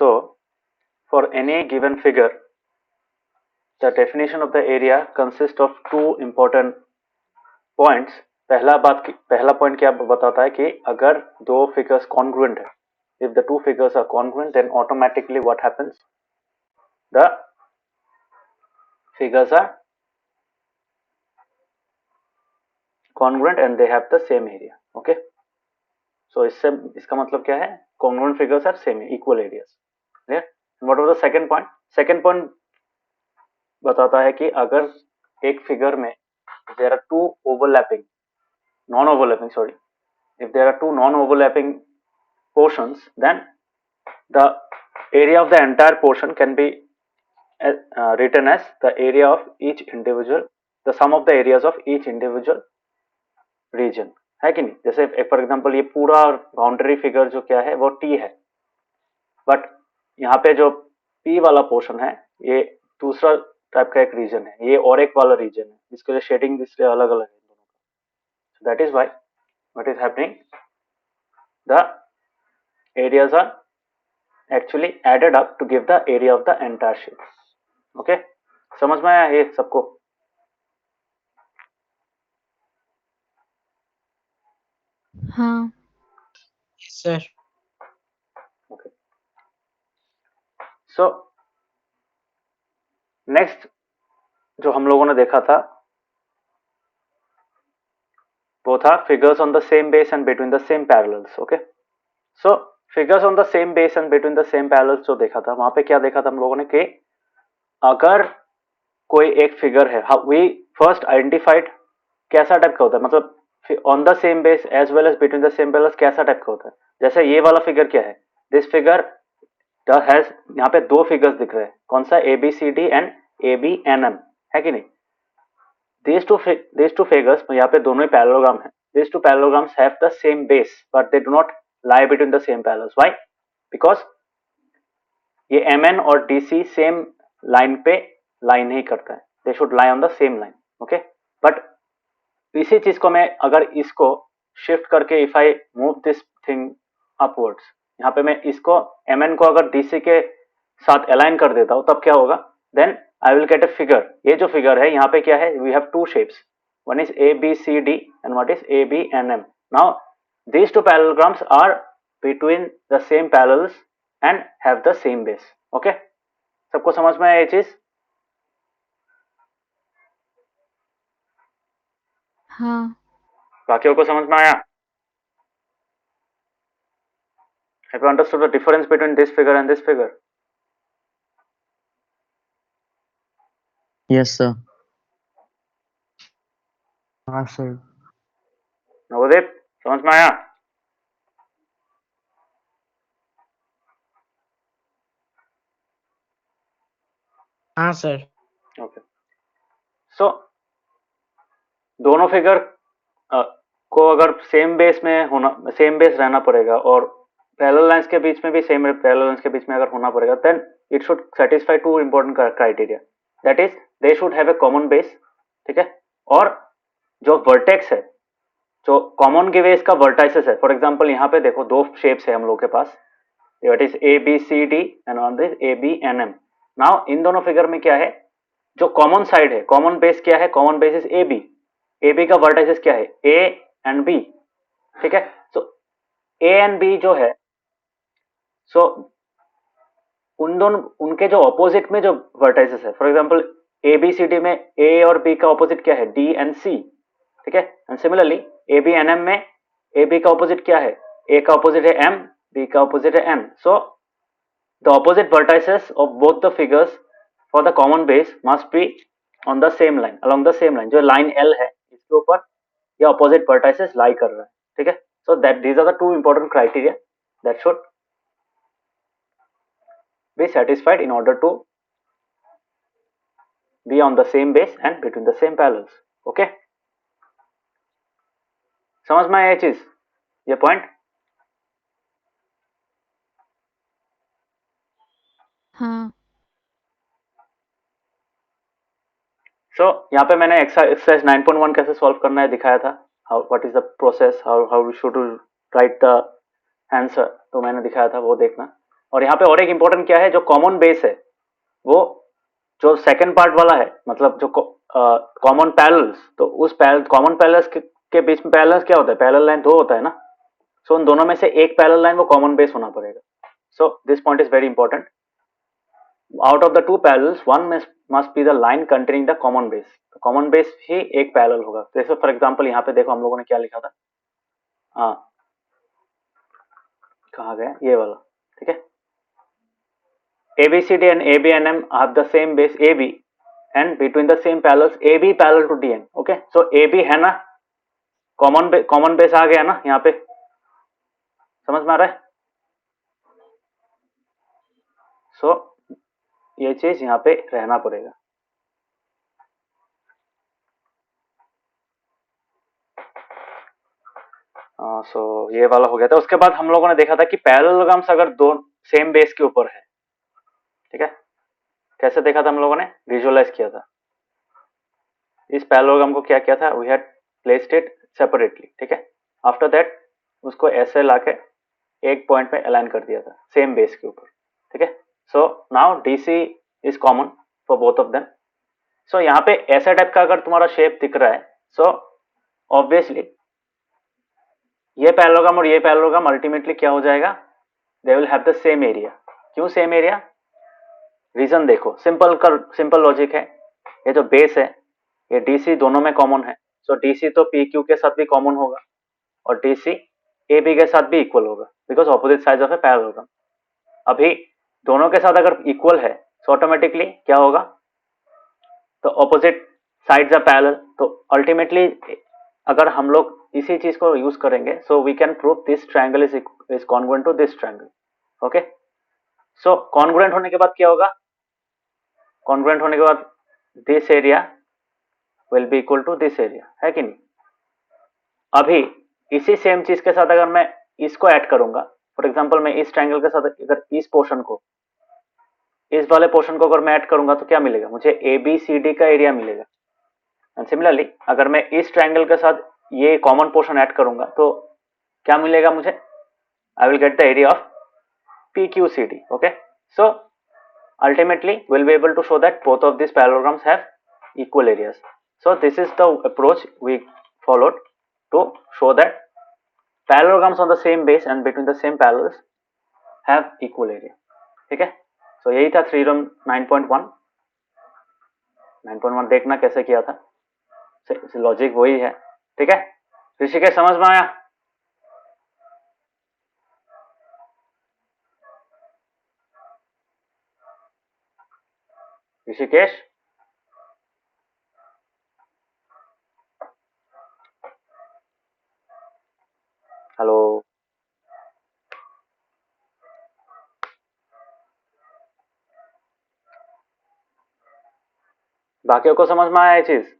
So for any given figure, the definition of the area consists of two important points. पहला point क्या बताता है कि अगर दो फिगर्स कॉन्ग्रुएंट है, if the two figures are congruent, then automatically what happens, the figures are congruent and they have the same area. Okay, so इसका मतलब क्या है, congruent figures are same equal areas. Clear? What was the second point? Second point बताता है कि अगर एक figure में there are two overlapping non-overlapping sorry if there are two non-overlapping portions, then the area of the entire portion can be written as the area of each individual, the sum of the areas of each individual region, है कि नहीं. जैसे for example ये पूरा boundary figure जो क्या है वो टी है, बट यहाँ पे जो पी वाला पोर्शन है ये दूसरा टाइप का एक रीजन है, ये और एक वाला रीजन है, इसके लिए शेडिंग इसलिए अलग अलग है दोनों का. That is why what is happening, the areas are actually added up to give the area of the entire shape. Okay, समझ में आया ये सबको? हाँ. Yes, sir. Okay, so next जो हम लोगों ने देखा था वो था figures on the same base and between the same parallels. Okay, so figures on the same base and between the same parallels जो देखा था, वहां पे क्या देखा था हम लोगों ने कि अगर कोई एक फिगर है, we first identified कैसा टाइप का होता है, मतलब on the same base as well as between the same parallels कैसा टाइप का होता है. जैसे ये वाला फिगर क्या है, दिस फिगर हैज, यहाँ पे दो फिगर्स दिख रहे हैं, कौन सा, A B C D and A B N M, है कि नहीं. these two figures, यहाँ पे दोनों ही पैरेललोग्राम है. these two parallelograms have the same base but they do not lie between the same parallels. why? because ये M N और डी सी सेम लाइन पे लाई नहीं करता है, they should lie on the same line. Okay, but इसी चीज को मैं अगर इसको शिफ्ट करके if I move this thing upwards, यहाँ पे मैं इसको एम एन को अगर डीसी के साथ अलाइन कर देता हूँ तब क्या होगा, then I will get a figure. ये जो फिगर है यहाँ पे क्या है, we have two shapes, one is A B C D and what is A B N M. Now these two parallelograms are between the same parallels and have the same base. Okay, सबको समझ में आया ये चीज? हाँ. बाकियों को समझ में आया? Have you understood the difference between this figure and this figure? Yes, sir. हाँ sir. नवोदीप समझ में आया? हाँ sir. ओके, सो दोनों फिगर को अगर सेम बेस में होना, सेम बेस रहना पड़ेगा और पैरेलल लाइंस के बीच में भी सेम पैरेलल लाइंस के बीच में अगर होना पड़ेगा, then it should satisfy two important criteria, that is they should have a common base. ठीक है, और जो वर्टेक्स है, जो कॉमन के बेस का वर्टाइसेस है, फॉर एग्जांपल यहाँ पे देखो दो शेप्स है हम लोग के पास, that is A B C D and on this A B N M. Now इन दोनों फिगर में क्या है, जो कॉमन साइड है, कॉमन बेस क्या है, common base is A B. A B का वर्टाइसेस क्या है, ए एंड बी. ठीक है, सो ए एंड बी जो है, सो उन दोनों, उनके जो ऑपोजिट में जो वर्टाइसेस है, for example A B C D में ए और बी का ऑपोजिट क्या है, डी एंड सी. ठीक है, and similarly A B N M में ए बी का ऑपोजिट क्या है, ए का ऑपोजिट है एम, बी का ऑपोजिट है N. So the opposite vertices of both the figures for the common base must be on the same line, along the same line. जो line L है इसके ऊपर ये ऑपोजिट वर्टाइसेस लाई कर रहा है. ठीक है, so that these are the two important criteria that should be satisfied in order to be on the same base and between the same parallels. Okay, समझ में आया ये चीज, ये पॉइंट? हाँ. सो यहाँ पे मैंने एक्सरसाइज 9.1 कैसे सॉल्व करना है दिखाया था, how what is the process, how we should write the answer, तो मैंने दिखाया था, वो देखना. और यहाँ पे और एक इंपॉर्टेंट क्या है, जो कॉमन बेस है वो जो सेकंड पार्ट वाला है, मतलब जो कॉमन पैरेलल्स, तो उस कॉमन पैरेलल्स के बीच में पैरेलल्स क्या होता है, पैरेलल लाइन दो होता है ना, सो उन दोनों में से एक पैरेलल लाइन वो कॉमन बेस होना पड़ेगा. So this point is very important. Out of the two parallels one must be the line containing the common base. Common base ही एक पैरेलल होगा. जैसे फॉर एग्जांपल यहाँ पे देखो हम लोगों ने क्या लिखा था, हाँ कहाँ गया ये वाला, ठीक है. ABCD and ABNM have the same base AB and between the same parallels AB parallel to DN. Okay, so AB है ना, कॉमन बेस आ गया ना यहाँ पे, समझ में आ रहा है. सो ये चीज यहाँ पे रहना पड़ेगा. सो ये वाला हो गया था. उसके बाद हम लोगों ने देखा था कि पैरेललोग्राम्स अगर दो सेम बेस के ऊपर है, ठीक है, कैसे देखा था हम लोगों ने, विजुअलाइज किया था. इस पैरेललोग्राम को क्या किया था, we had placed it separately, ठीक है. आफ्टर दैट उसको ऐसे लाके एक पॉइंट में अलाइन कर दिया था सेम बेस के ऊपर, ठीक है. So now DC is common for both of them. So यहाँ पे ऐसा टाइप का अगर तुम्हारा शेप दिख रहा है, सो ऑब्वियसली ये पैरेललोग्राम और ये पैरेललोग्राम अल्टीमेटली क्या हो जाएगा, they will have the same area. क्यों सेम एरिया, रीजन देखो, सिंपल लॉजिक है. ये जो बेस है ये डीसी दोनों में कॉमन है, सो डीसी तो पी क्यू के साथ भी कॉमन होगा और डीसी ए बी के साथ भी इक्वल होगा, because opposite side of a parallelogram. अभी दोनों के साथ अगर इक्वल है तो ऑटोमेटिकली क्या होगा, तो ऑपोजिट साइड्स आर पैरेलल. तो अल्टीमेटली अगर हम लोग इसी चीज को यूज करेंगे, so we can prove this triangle is congruent to this triangle. Okay, so congruent होने के बाद क्या होगा, कॉन्ग्रुएंट होने के बाद this area will be equal to this area, है कि नहीं. अभी इसी सेम चीज के साथ अगर मैं इसको ऐड करूंगा, फॉर एग्जांपल मैं इस ट्रायंगल के साथ अगर इस पोर्शन को, इस वाले पोर्शन को अगर मैं ऐड करूंगा तो क्या मिलेगा, मुझे ए बी सी डी का एरिया मिलेगा. एंड सिमिलरली अगर मैं इस ट्रायंगल के साथ ये कॉमन पोर्शन ऐड करूंगा तो क्या मिलेगा मुझे, I will get the area of P Q C D. Okay, so ultimately we'll be able to show that both of these parallelograms have equal areas. So this is the approach we followed to show that parallelograms on the same base and between the same parallels have equal area. ठीक है, so यही था theorem 9.1. 9.1 देखना कैसे किया था, logic वही है. ठीक है, ऋषिकेश समझ में आया. ऋषिकेश, हेलो. बाकियों को समझ में आया ये चीज.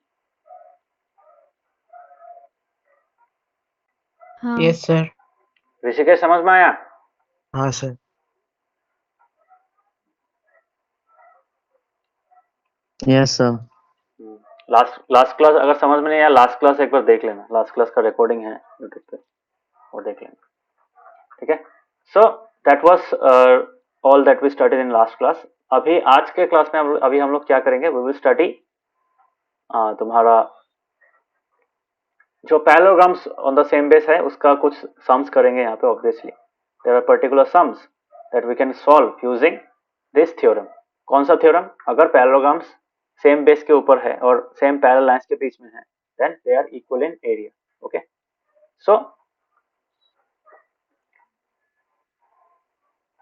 हाँ Yes, sir. ऋषिकेश समझ में आया. हाँ sir. Yes, sir. Last class अगर समझ में नहीं आया, लास्ट क्लास एक बार देख लेना, लास्ट क्लास का रिकॉर्डिंग है यूट्यूब पे, वो देख लेना. ठीक है, so that was all that we studied in last class. अभी आज के क्लास में अभी हम लोग क्या करेंगे, वी विल स्टडी तुम्हारा जो parallelograms on the same base है उसका कुछ सम्स करेंगे यहाँ पे. Obviously there are particular sums that we can solve using this theorem. कौन सा थ्योरम, अगर पैरेललोग्राम्स सेम बेस के ऊपर है और सेम पैरेलल लाइंस के बीच में है, then they are equal in area. Okay, so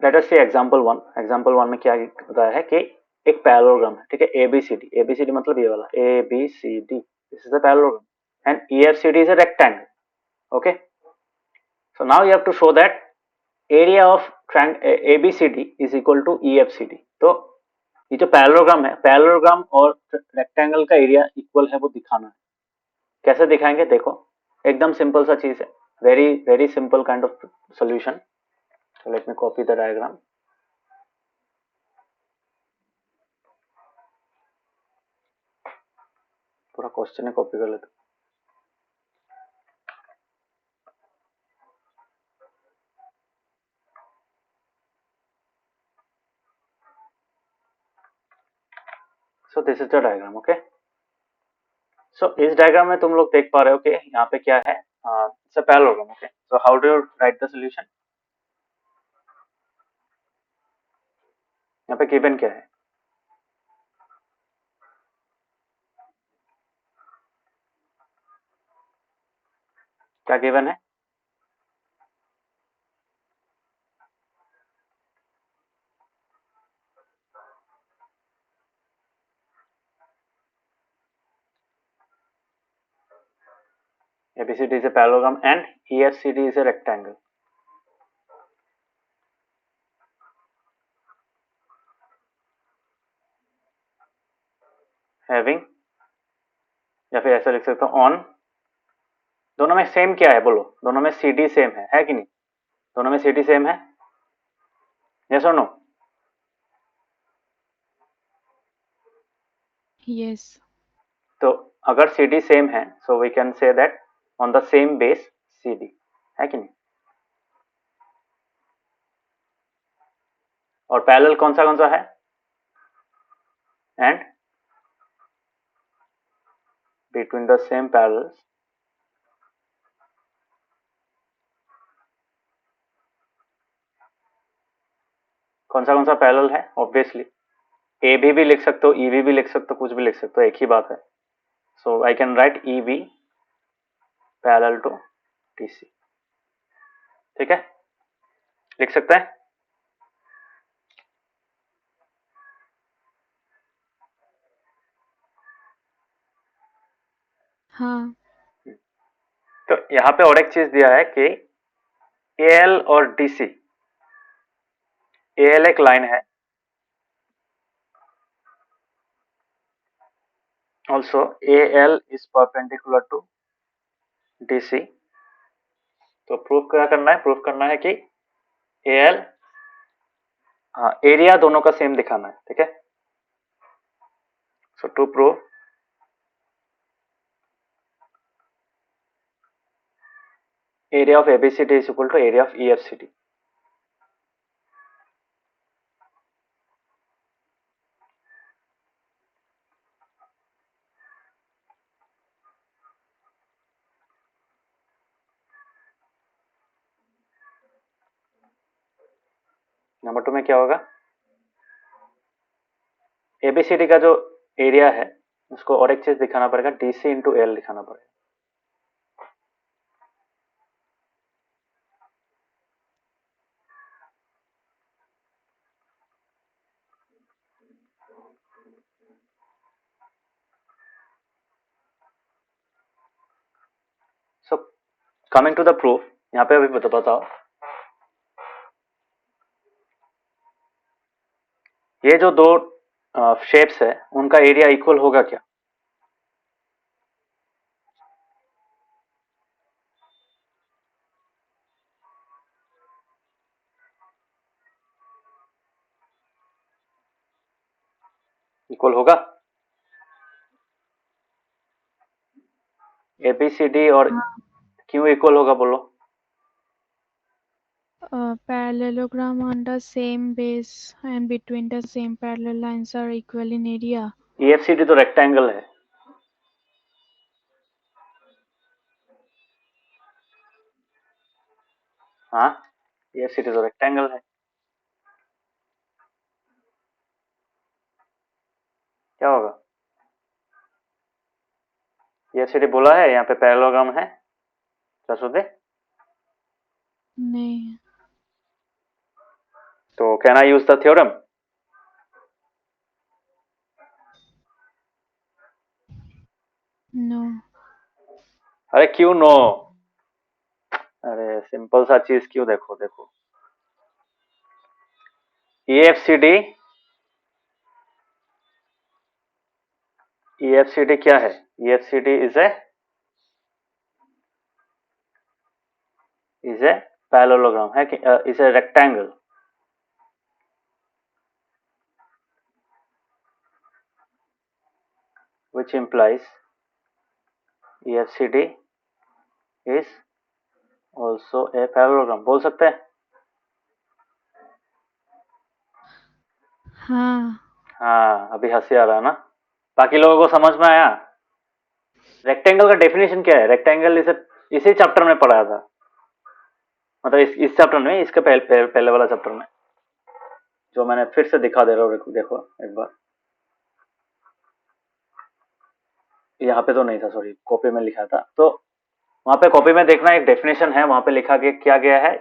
let us see example 1. Example 1 में क्या बताया है कि एक पैरेललोग्राम है, ठीक है, एबीसीडी. एबीसीडी मतलब ये वाला ABCD, this is a parallelogram and EFCD is a rectangle. Okay, so now you have to show that area of ABCD is equal to EFCD. तो ये जो पैरेललोग्राम है, पैरेललोग्राम और रेक्टेंगल का एरिया इक्वल है वो दिखाना है. कैसे दिखाएंगे, देखो एकदम सिंपल सा चीज है, very very simple kind of solution. So let me copy the diagram. पूरा क्वेश्चन है, कॉपी कर लेते. So this is the diagram. Okay, so इस डायग्राम में तुम लोग देख पा रहे हो कि यहाँ पे क्या है, it's a parallelogram. Okay, so how do you right the solution? यहाँ पे गिवन क्या है? क्या गिवन है? ABCD is a parallelogram and EFCD is a rectangle. Having, या फिर ऐसा लिख सकता हूँ ऑन, दोनों में सेम क्या है बोलो? दोनों में CD सेम है कि नहीं? दोनों में CD सेम है? यस और नो? yes, तो अगर CD सेम है so we can say that on the same base CD, है कि नहीं? और पैरेलल कौन सा है? And between the same parallels कौन सा पैरेलल है? ऑब्वियसली AB भी लिख सकते हो, EB भी लिख सकते हो, कुछ भी लिख सकते हो, एक ही बात है. So I can write EB parallel to TC. ठीक है, लिख सकते हैं. हाँ, तो यहाँ पे और एक चीज दिया है कि AL और DC, AL एक लाइन है, also AL is perpendicular to DC. तो प्रूफ क्या करना है? प्रूफ करना है कि AL, हाँ, एरिया दोनों का सेम दिखाना है. ठीक है, so to prove area of ABCD is equal to area of EFCD. Number 2 में क्या होगा? ABCD का जो एरिया है उसको और एक चीज दिखाना पड़ेगा, DC इंटू L दिखाना पड़ेगा. So coming to the proof, यहाँ पे अभी बताओ, ये जो दो शेप्स है उनका एरिया इक्वल होगा क्या? इक्वल होगा? ABCD और हाँ, क्यों इक्वल होगा बोलो? parallelogram on the same base and between the same parallel lines are equal in area. EFCD तो रेक्टेंगल है. हाँ, EFCD तो रेक्टेंगल है. क्या होगा? EFCD बोला है, यहाँ पे पैरेललोग्राम है. दे नहीं, तो can I use the theorem? no, अरे क्यों नो? अरे सिंपल सा चीज क्यों? देखो देखो, EFCD क्या है? EFCD इज ए पैरेललोग्राम है कि is a rectangle. which implies EFCD is also a parallelogram. बोल सकते हैं? हाँ, हाँ, अभी हंसी आ रहा है ना? बाकी लोगों को समझ में आया? रेक्टेंगल का डेफिनेशन क्या है? रेक्टेंगल इसी चैप्टर में पढ़ाया था, मतलब इस चैप्टर में, इसके पहले वाला चैप्टर में, जो मैंने फिर से दिखा दे रहा हूँ, देखो एक बार। यहाँ पे तो नहीं था, सॉरी, कॉपी में लिखा था, तो वहां पे कॉपी में देखना, एक डेफिनेशन है, वहां पे लिखा क्या गया है,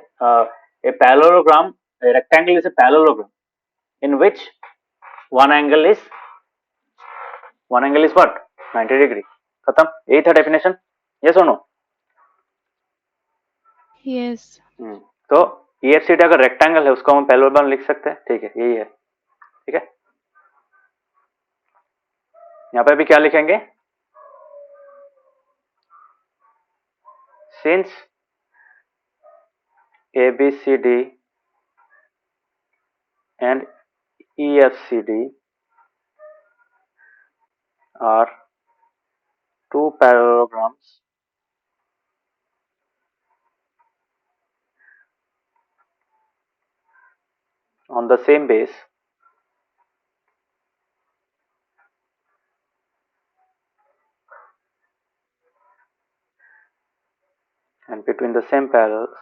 a parallelogram, a rectangle is a parallelogram in which one angle is what, 90 degree. खत्म, यही था डेफिनेशन। यस और नो? Yes. तो EFCT अगर रेक्टेंगल है उसको हम पैरेललोग्राम लिख सकते हैं, ठीक है, यही है, ठीक है। यहाँ पे भी क्या लिखेंगे? Since ABCD and EFCD are two parallelograms on the same base, and between the same parallels,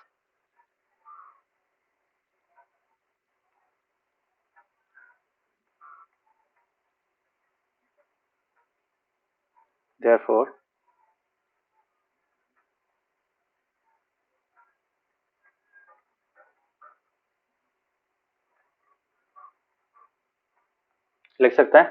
therefore लिख सकते हैं।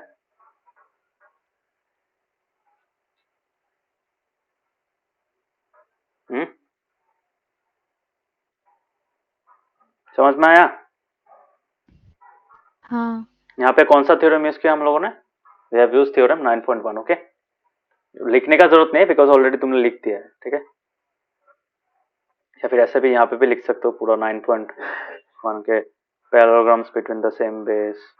समझ में आया? हाँ. यहाँ पे कौन सा थ्योरम यूज किया हम लोगों ने? We have used theorem 9.1। Okay, लिखने का जरूरत नहीं, बिकॉज ऑलरेडी तुमने लिख दिया है, ठीक है। या फिर ऐसे भी यहाँ पे भी लिख सकते हो पूरा 9.1 के parallelograms between the same base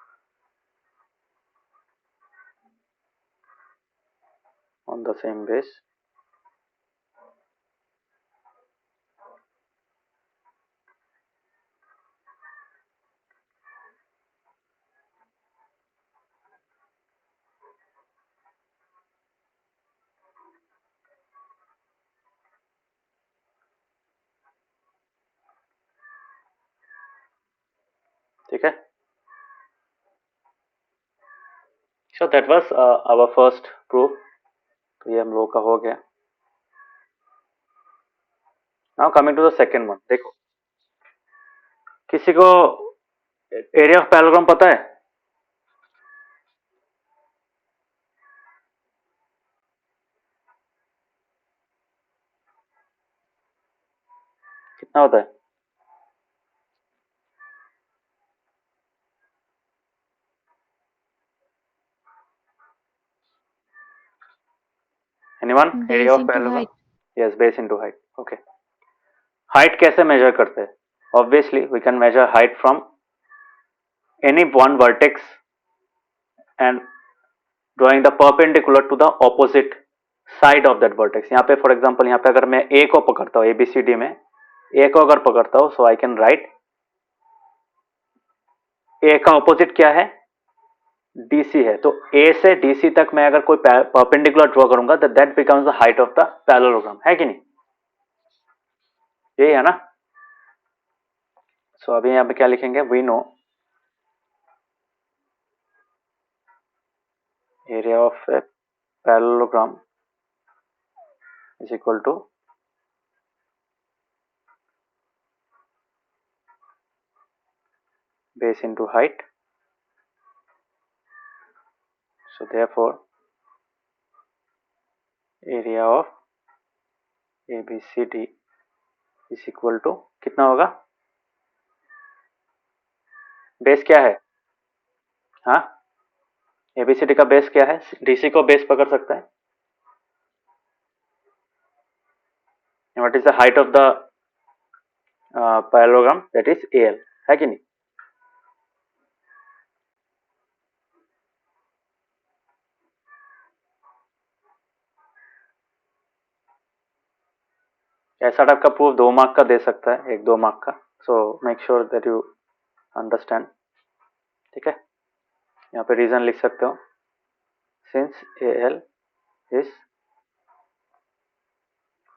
on the same base, ठीक है। So that was our first proof, तो ये हम लोग का हो गया। Now coming to the second one. देखो, किसी को एरिया ऑफ पैरेललोग्राम पता है? कितना होता है? Anyone? Base area of into पैरेललोग्राम? height. Yes, base into height. Okay, height कैसे मेजर करते हैं? Obviously we can measure height from any one vertex and drawing the perpendicular to the opposite side of that vertex. यहाँ पे for example, यहाँ पे अगर मैं ए को पकड़ता हूँ, ABCD में ए को अगर पकड़ता हूँ, सो आई कैन राइट ए का ऑपोजिट क्या है? DC है, तो A से DC तक मैं अगर कोई परपेंडिकुलर ड्रॉ करूंगा, तो that becomes the height of the parallelogram, है कि नहीं? यही है ना? सो अभी यहाँ पे क्या लिखेंगे? We know area of a parallelogram is equal to base into height. So therefore area of ABCD is equal to कितना होगा? बेस क्या है? हाँ, ABCD का बेस क्या है? DC को बेस पकड़ सकता है। What is the height of the parallelogram? That is AL, है कि नहीं? ऐसा टाइप का प्रूफ 2 मार्क का दे सकता है, 1-2 मार्क का। So make sure that you understand, ठीक है। यहाँ पे रीजन लिख सकते हो, since AL is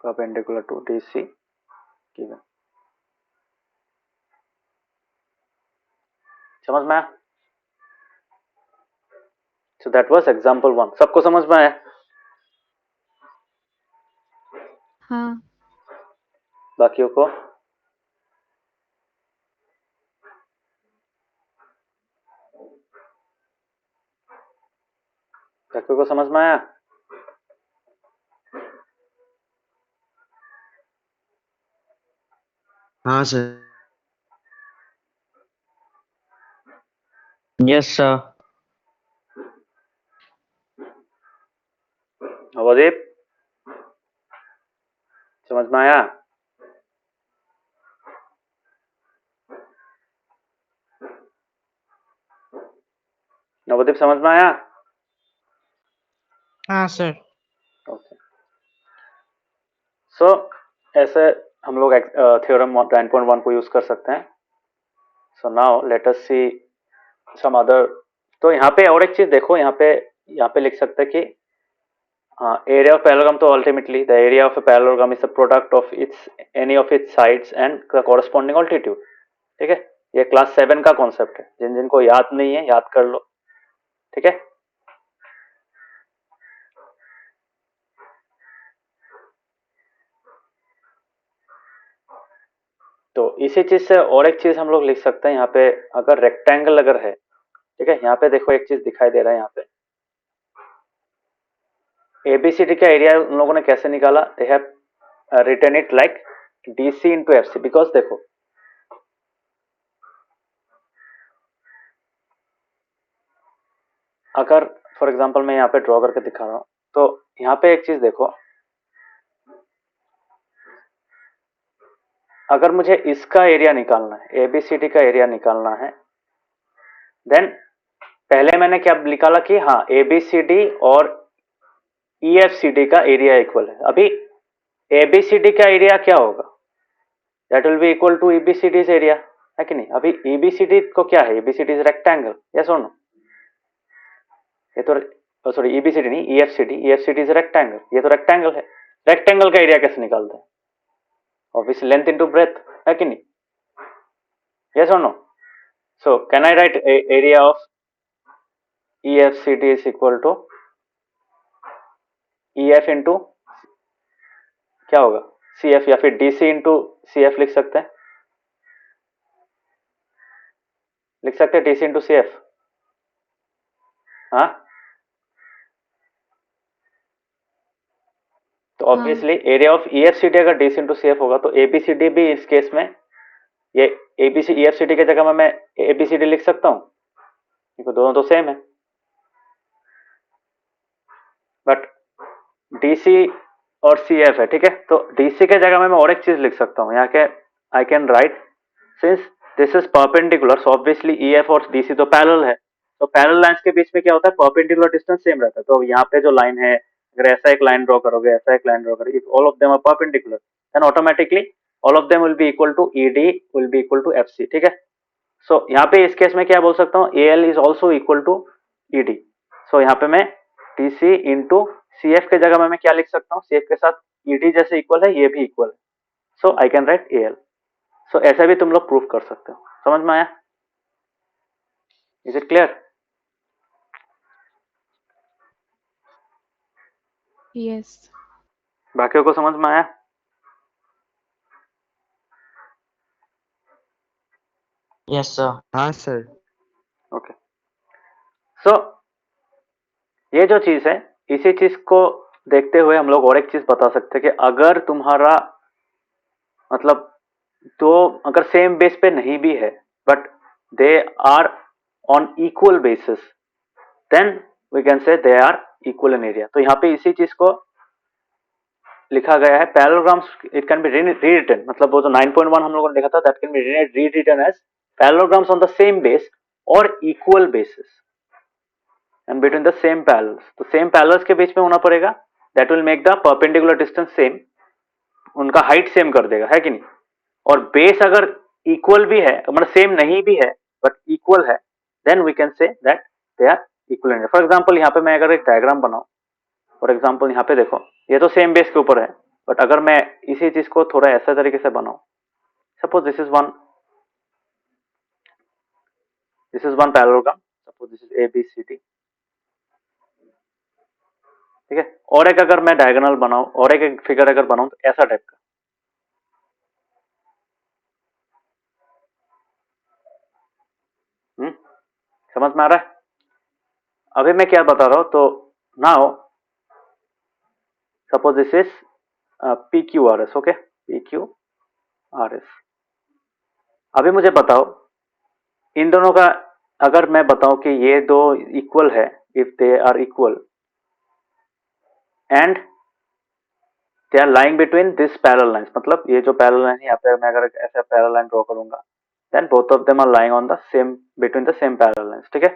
perpendicular to DC given. समझ में आया? So that was example 1. सबको समझ में आया? हाँ बाकियों को? बाकियों को समझ में आया? हाँ सर। Yes sir. नवदीप समझ में आया? नवदीप समझ में आया? हाँ सर। ओके। सो ऐसे हम लोग थ्योरम 9.1 को यूज कर सकते हैं. सो नाउ लेट अस सी सम अदर. तो यहाँ पे और एक चीज देखो, यहाँ पे लिख सकते हैं कि एरिया ऑफ पैरेललोग्राम, तो ultimately the area of a parallelogram is the product of its any of its sides and the corresponding altitude. ठीक है, ये क्लास 7 का कॉन्सेप्ट है. जिनको याद नहीं है याद कर लो. ठीक है. तो इसी चीज से और एक चीज हम लोग लिख सकते हैं यहाँ पे. अगर रेक्टेंगल अगर है, ठीक है, यहाँ पे देखो एक चीज दिखाई दे रहा है. यहाँ पे एबीसीडी का एरिया उन लोगों ने कैसे निकाला? They have written it like DC into FC. Because देखो अगर फॉर एग्जांपल मैं यहाँ पे ड्रॉ करके दिखा रहा हूं, तो यहाँ पे एक चीज देखो, अगर मुझे इसका एरिया निकालना है, एबीसीडी का एरिया निकालना है, देन पहले मैंने क्या निकाला कि हाँ एबीसीडी और ईएफसीडी का एरिया इक्वल है. अभी एबीसीडी का एरिया क्या होगा? That will be equal to EBCD's area, है कि नहीं? अभी ईबीसीडी को क्या है? EBCD is rectangle. यस और नो? ये तो सॉरी ईबीसीडी नहीं, ईएफसीडी. ईएफसीडी इज रेक्टेंगल. ये तो रेक्टेंगल है. रेक्टेंगल का एरिया कैसे निकालते हैं? ऑब्वियसली लेंथ इनटू ब्रेथ, है कि नहीं? यस और no? So can I write area of EFCD is equal to EF into क्या होगा? सीएफ, या फिर डीसी इंटू सीएफ लिख सकते हैं. लिख सकते हैं डीसी इंटू सीएफ. हाँ, तो ऑब्वियसली एरिया ऑफ ईएफसीडी अगर डीसी इंटू सीएफ होगा तो एबीसीडी भी इस केस में, ये एबीसी ईएफसीडी की जगह में मैं एबीसीडी लिख सकता हूं, क्योंकि दोनों तो सेम है. बट डीसी और सीएफ है, ठीक है. तो डीसी के जगह में मैं और एक चीज लिख सकता हूं. यहाँ के आई can right since this is perpendicular, so obviously EF और डीसी तो पैरेलल है. तो पैरेलल लाइंस के बीच में क्या होता है? परपेंडिकुलर डिस्टेंस सेम रहता है. तो यहाँ पे जो लाइन है, अगर ऐसा एक लाइन ड्रॉ करोगे, ऐसा एक लाइन ड्रॉ करोगे, if all of them are perpendicular then automatically all of them will be equal to ED will be equal to FC. ठीक है. सो यहाँ पे इस केस में क्या बोल सकता हूँ? AL is also equal to ED. So यहाँ पे मैं डीसी इंटू सीएफ के जगह में मैं क्या लिख सकता हूँ? सीएफ के साथ ईडी जैसे इक्वल है, ये भी इक्वल है. So I can right AL. सो ऐसा भी तुम लोग प्रूफ कर सकते हो. समझ में आया? Is it clear? यस. बाकियों को समझ में आया? Yes sir. हाँ सर। ओके. सो ये जो चीज है, इसी चीज को देखते हुए हम लोग और एक चीज बता सकते हैं कि अगर तुम्हारा मतलब तो अगर सेम बेस पे नहीं भी है but they are on equal bases, then we can say they are equal in area. तो यहाँ पे इसी चीज को लिखा गया है. Parallelograms it can be rewritten, मतलब वो जो 9.1 हम लोगों ने देखा था, that can be rewritten as parallelograms on the same base और equal bases and between the same parallels. तो सेम पैरेलल्स के बीच में होना पड़ेगा. That will make the perpendicular distance same, उनका हाइट सेम कर देगा, है कि नहीं? और बेस अगर इक्वल भी है, मतलब सेम नहीं भी है बट इक्वल है, then we can say that they are equal for example यहाँ पे मैं अगर एक डायग्राम बनाऊं, फॉर एग्जाम्पल यहाँ पे देखो, ये तो सेम बेस के ऊपर है, बट अगर मैं इसी चीज को थोड़ा ऐसा तरीके से बनाऊं, suppose this is one parallelogram, suppose this is A B C D, ठीक है। और एक अगर मैं डायगोनल बनाऊं, और एक फिगर अगर बनाऊं तो ऐसा टाइप का, समझ में आ रहा है? अभी मैं क्या बता रहा हूं, तो now suppose this is P Q R S, okay, P Q R S. अभी मुझे बताओ इन दोनों का, अगर मैं बताऊं कि ये दो इक्वल है, if they are equal and they are lying between this parallel lines, मतलब ये जो पैरेलल लाइन है यहाँ पे मैं अगर ऐसा पैरेलल लाइन ड्रॉ करूंगा, then both of them are lying on the same, between the same parallel lines, ठीक है।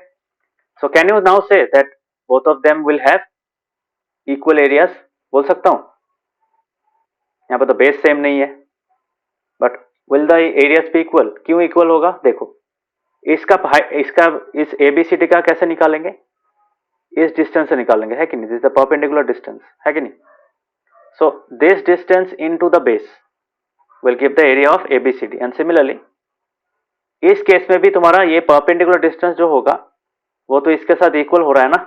So can you now say that both of them will have equal areas, बोल सकता हूं। यहाँ पे तो बेस सेम नहीं है, but will the areas be equal? क्यों इक्वल होगा? देखो, इसका इस एबीसीडी का कैसे निकालेंगे? इस डिस्टेंस से निकालेंगे, है कि नहीं? This is the perpendicular distance, है कि नहीं? So this distance into the base will give the area of ABCD, and similarly इस केस में भी तुम्हारा ये परपेंडिकुलर डिस्टेंस जो होगा वो तो इसके साथ इक्वल हो रहा है ना,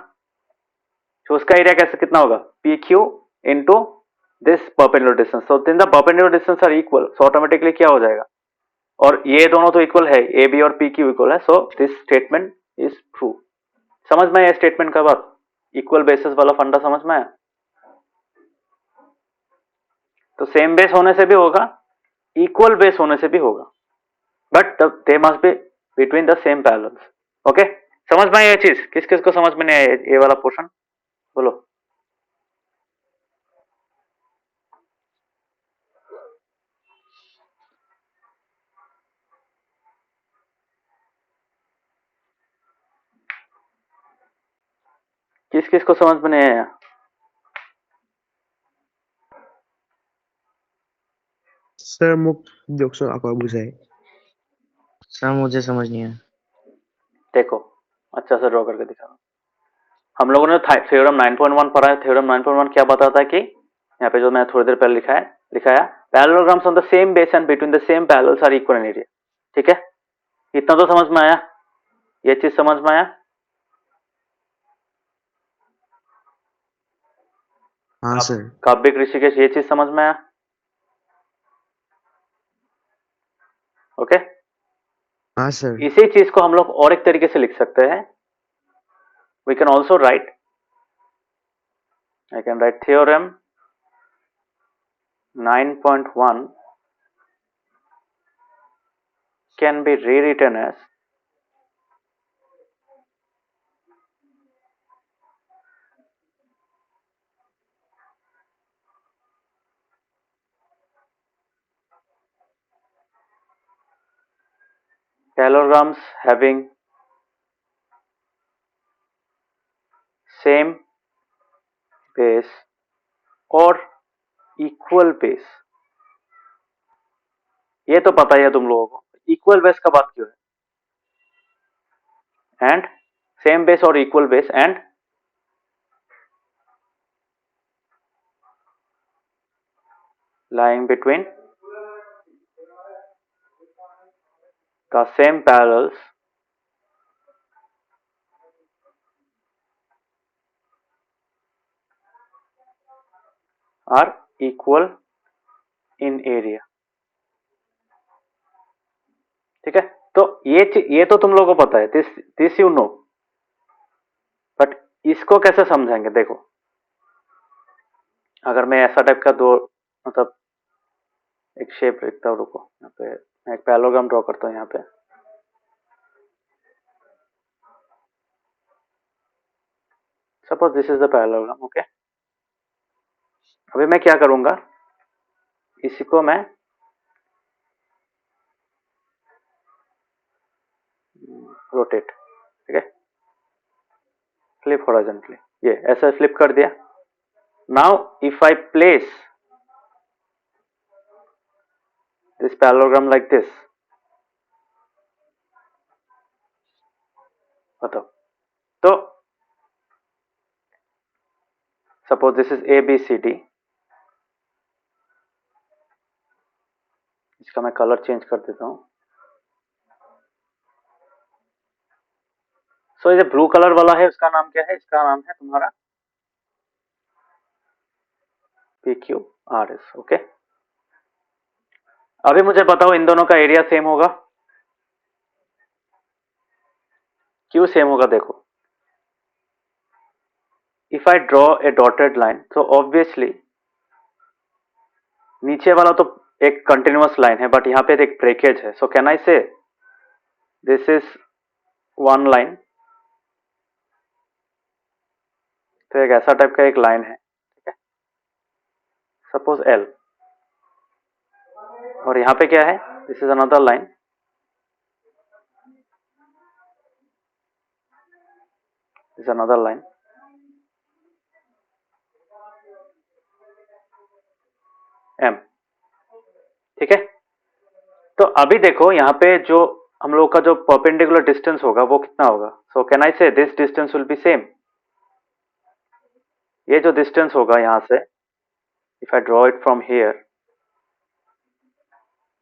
तो उसका एरिया कैसे कितना होगा? P Q into this perpendicular distance. So then the perpendicular distance are equal, so automatically क्या हो जाएगा? और ये दोनों तो इक्वल है, ए बी और पी क्यू इक्वल है, so this statement is true. समझ में आया स्टेटमेंट का बात? इक्वल बेसिस वाला फंडा समझ में आया? तो सेम बेस होने से भी होगा, इक्वल बेस होने से भी होगा, but they must be between the same parallels, okay. समझ में आया ये चीज? किस किस को समझ में नहीं आया ये वाला पोर्शन? बोलो। किस किस को समझ में नहीं आया? सर मुख जोक्सो आपको बुझाए। सर मुझे समझ नहीं आया। देखो अच्छा से ड्रॉ करके दिखा रहा हूं। हम लोगों ने थ्योरम 9.1 पढ़ा है। थ्योरम 9.1 क्या बताता है कि यहाँ पे जो मैंने थोड़ी देर पहले लिखाया parallelograms on the same base and between the same parallels are equal in area, ठीक है। इतना तो समझ में आया, ये चीज समझ में आया? हाँ सर। काव्यक ऋषिकेश, ये चीज समझ में आया? ओके। हाँ सर। इसी चीज को हम लोग और एक तरीके से लिख सकते हैं। We can also write, I can write theorem 9.1 can be rewritten as parallelograms having same base or equal base। ये तो पता ही है तुम लोगों को, इक्वल बेस का बात क्यों है? एंड सेम बेस और equal base and lying between the same parallels are equal in area, ठीक है। तो ये तो तुम लोगों को पता है, दिस यू नो, बट इसको कैसे समझेंगे? देखो, अगर मैं ऐसा टाइप का दो, मतलब एक शेप लिखता हूँ, रुको यहाँ पे मैं एक पैरेललोग्राम ड्रॉ करता हूँ यहाँ पे। Suppose this is the parallelogram, okay. अभी मैं क्या करूंगा, इसी को मैं रोटेट, ठीक है, फ्लिप हॉरिजॉन्टली, ये ऐसा फ्लिप कर दिया। Now if I place this parallelogram like this, बताओ, तो suppose this is A B C D, इसका मैं कलर चेंज कर देता हूं। सो ये जो ब्लू कलर वाला है उसका नाम क्या है? इसका नाम है तुम्हारा P Q R S. Okay, अभी मुझे बताओ इन दोनों का एरिया सेम होगा? क्यों सेम होगा? देखो, if I draw a dotted line तो ऑब्वियसली नीचे वाला तो एक कंटिन्यूअस लाइन है, बट यहाँ पे एक ब्रेकेज है। So can I say this is one line, तो एक ऐसा टाइप का एक लाइन है, ठीक है, सपोज एल, और यहाँ पे क्या है? This is another line, this another line, M, ठीक है। तो अभी देखो यहाँ पे जो हम लोग का जो परपेंडिकुलर डिस्टेंस होगा वो कितना होगा? सो can I say this distance will be same. ये जो डिस्टेंस होगा यहाँ से, if I draw it from here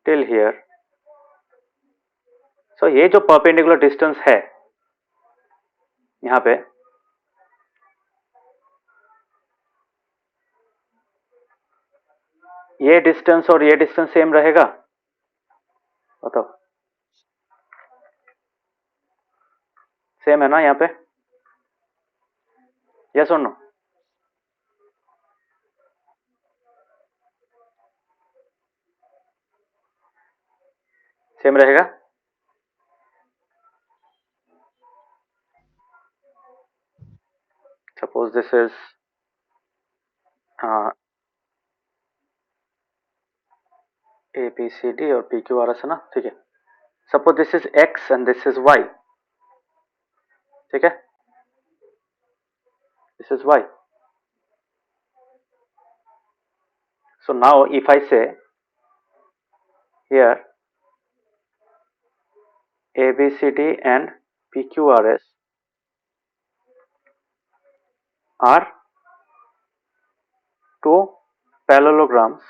till here, so ये जो परपेंडिकुलर डिस्टेंस है यहाँ पे, ये डिस्टेंस और ये डिस्टेंस सेम रहेगा? बताओ, सेम है ना यहाँ पे? यस और नो? सेम रहेगा? Suppose this is A B C D और पी क्यू आर एस है ना, ठीक है। Suppose this is X and this is Y, ठीक है, this is Y. So now if I say here A B C D and P Q R S are two parallelograms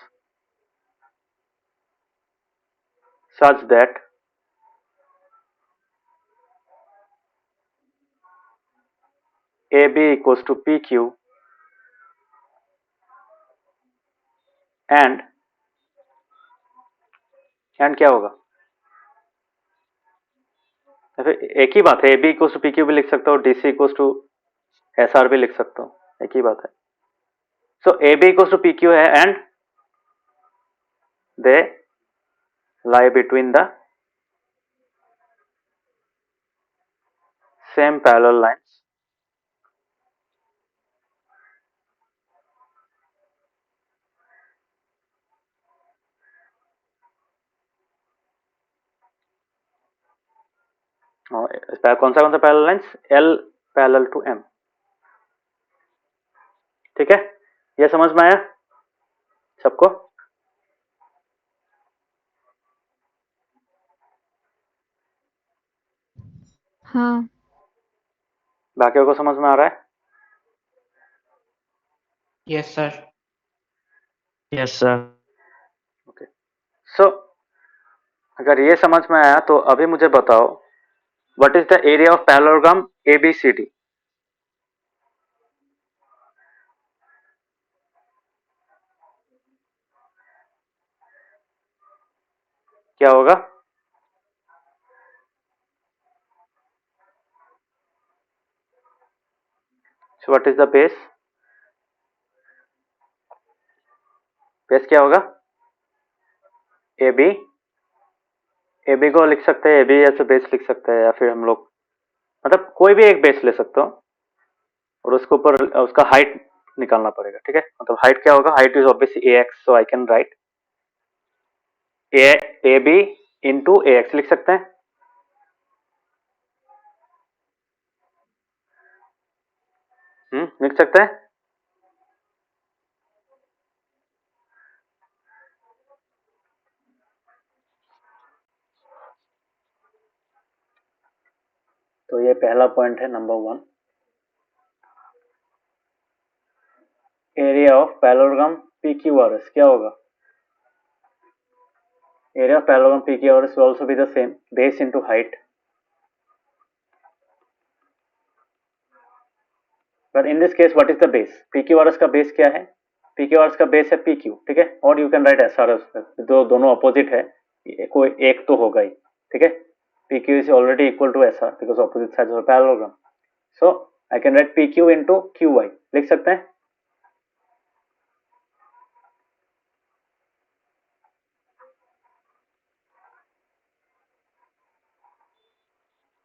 such that AB equals to PQ and क्या होगा? फिर एक ही बात है, AB equals to PQ भी लिख सकता हो, DC इक्वल्स टू SR भी लिख सकता हो, एक ही बात है। So AB equals to PQ है and they lie between the same parallel lines और कौन सा parallel lines? L parallel to M, ठीक है। ये समझ में आया सबको? हाँ। बाकियों को समझ में आ रहा है? Yes sir. Yes sir. Okay, so अगर ये समझ में आया तो अभी मुझे बताओ what is the area of parallelogram ABCD? क्या होगा? So what is the base? Base क्या होगा? AB को लिख सकते हैं, AB ऐसे बेस लिख सकते हैं, या फिर हम लोग मतलब कोई भी एक बेस ले सकते हो और उसके ऊपर उसका हाइट निकालना पड़ेगा, ठीक है। मतलब हाइट क्या होगा? Height is obviously AX, so I can right AB into AX लिख सकते हैं। लिख सकते हैं। तो ये पहला पॉइंट है, number 1। Area of parallelogram P Q R S क्या होगा? Area of parallelogram P Q R S will also be the same, base into height. But in this case what is the base? P Q R S का base क्या है? P Q R S का base है P Q, ठीक है. और you can write S R S, जो दोनों अपोजिट है, कोई एक तो होगा ही, ठीक है. P Q is already equal to S R because opposite sides of parallelogram. So I can write P Q into Q Y, लिख सकते हैं.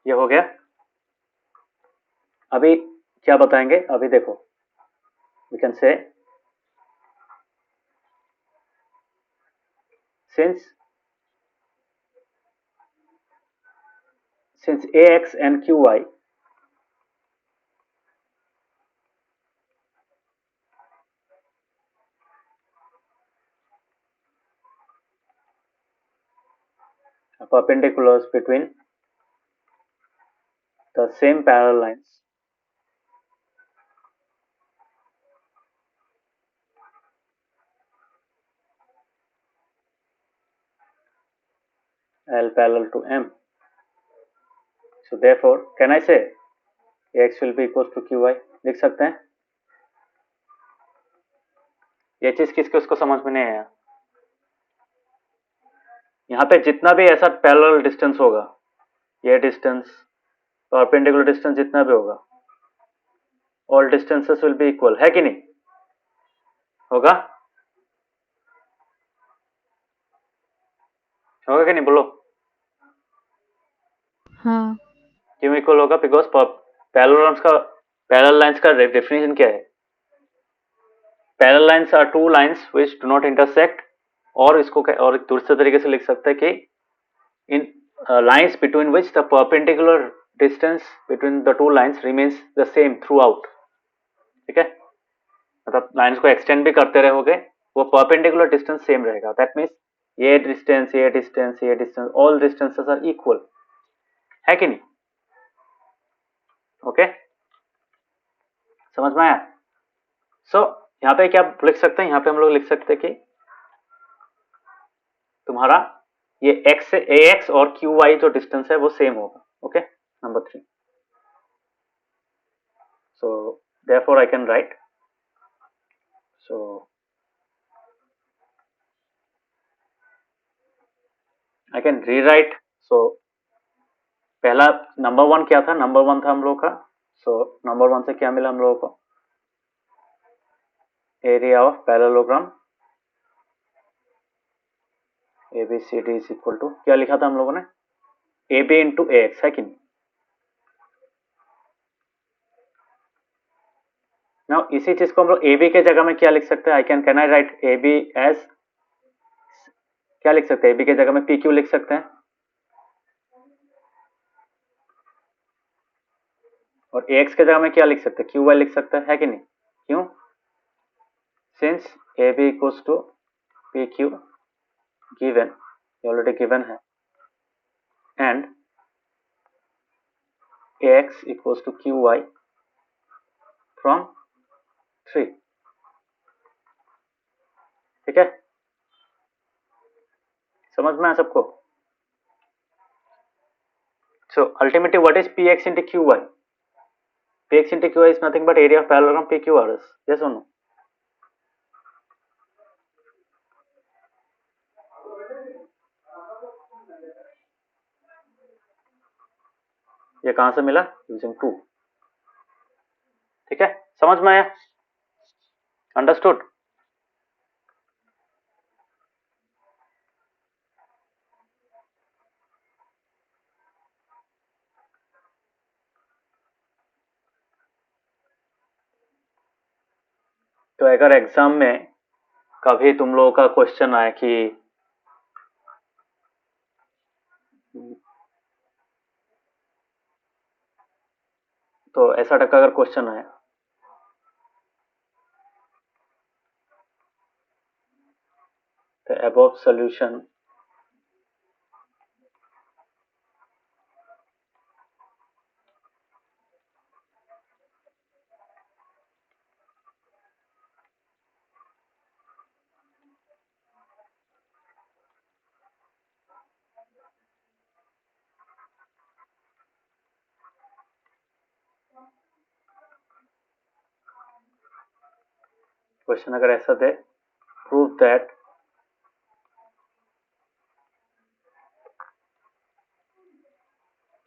ये हो गया. अभी क्या बताएंगे? अभी देखो, we can say since ax and qy are perpendiculars between the same parallel lines, L parallel to M. So therefore, can I say Ax will be equals to Qy? लिख सकते हैं. ये चीज किसको उसको समझ में नहीं आया? यहाँ पे जितना भी ऐसा पैरेलल डिस्टेंस होगा, ये डिस्टेंस, परपेंडिकुलर डिस्टेंस जितना भी होगा, all distances will be equal, है कि नहीं? होगा? होगा कि नहीं बोलो? हाँ. क्यों इक्वल होगा? बिकॉज पैरेलल लाइंस का डेफिनेशन क्या है? Parallel lines are two lines which do not intersect, और इसको और दूसरे तरीके से लिख सकते हैं कि इन lines between which the perpendicular distance between the two lines remains the same throughout. ठीक है, मतलब लाइंस को एक्सटेंड भी करते रहोगे, वो परपेंडिकुलर डिस्टेंस सेम रहेगा. दैट मीन्स ये डिस्टेंस, ये डिस्टेंस, ये distance, all distances are equal, है कि नहीं? ओके, समझ में आया? सो यहाँ पे क्या लिख सकते हैं? यहाँ पे हम लोग लिख सकते हैं कि तुम्हारा ये x से ax और qy जो डिस्टेंस है वो सेम होगा. Okay, number 3. So therefore I can write, so I can rewrite. So पहला नंबर 1 क्या था? नंबर 1 था हम लोग का. सो नंबर 1 से क्या मिला हम लोगों को? Area of parallelogram ABCD is equal to, क्या लिखा था हम लोगों ने? AB इंटू AX, है कि नहीं? नाउ इसी चीज को हम लोग AB के जगह में क्या लिख सकते हैं? Can I write AB as, क्या लिख सकते हैं? AB के जगह में PQ लिख सकते हैं, और AX के जगह में क्या लिख सकते हैं? QY लिख सकते हैं, है कि नहीं? क्यों? Since AB equals to PQ given, already given है, and AX equals to QY from 3. ठीक है, समझ में आया सबको? So ultimately what is PX into QY? PX into QY is nothing but area of parallelogram PQRS. Yes or no? ये कहां से मिला? यूजिंग 2. ठीक है, समझ में आया? अंडरस्टूड? तो अगर एग्जाम में कभी तुम लोगों का क्वेश्चन आए कि तो ऐसा टका अगर क्वेश्चन आए, the above solution क्वेश्चन अगर ऐसा दे, prove that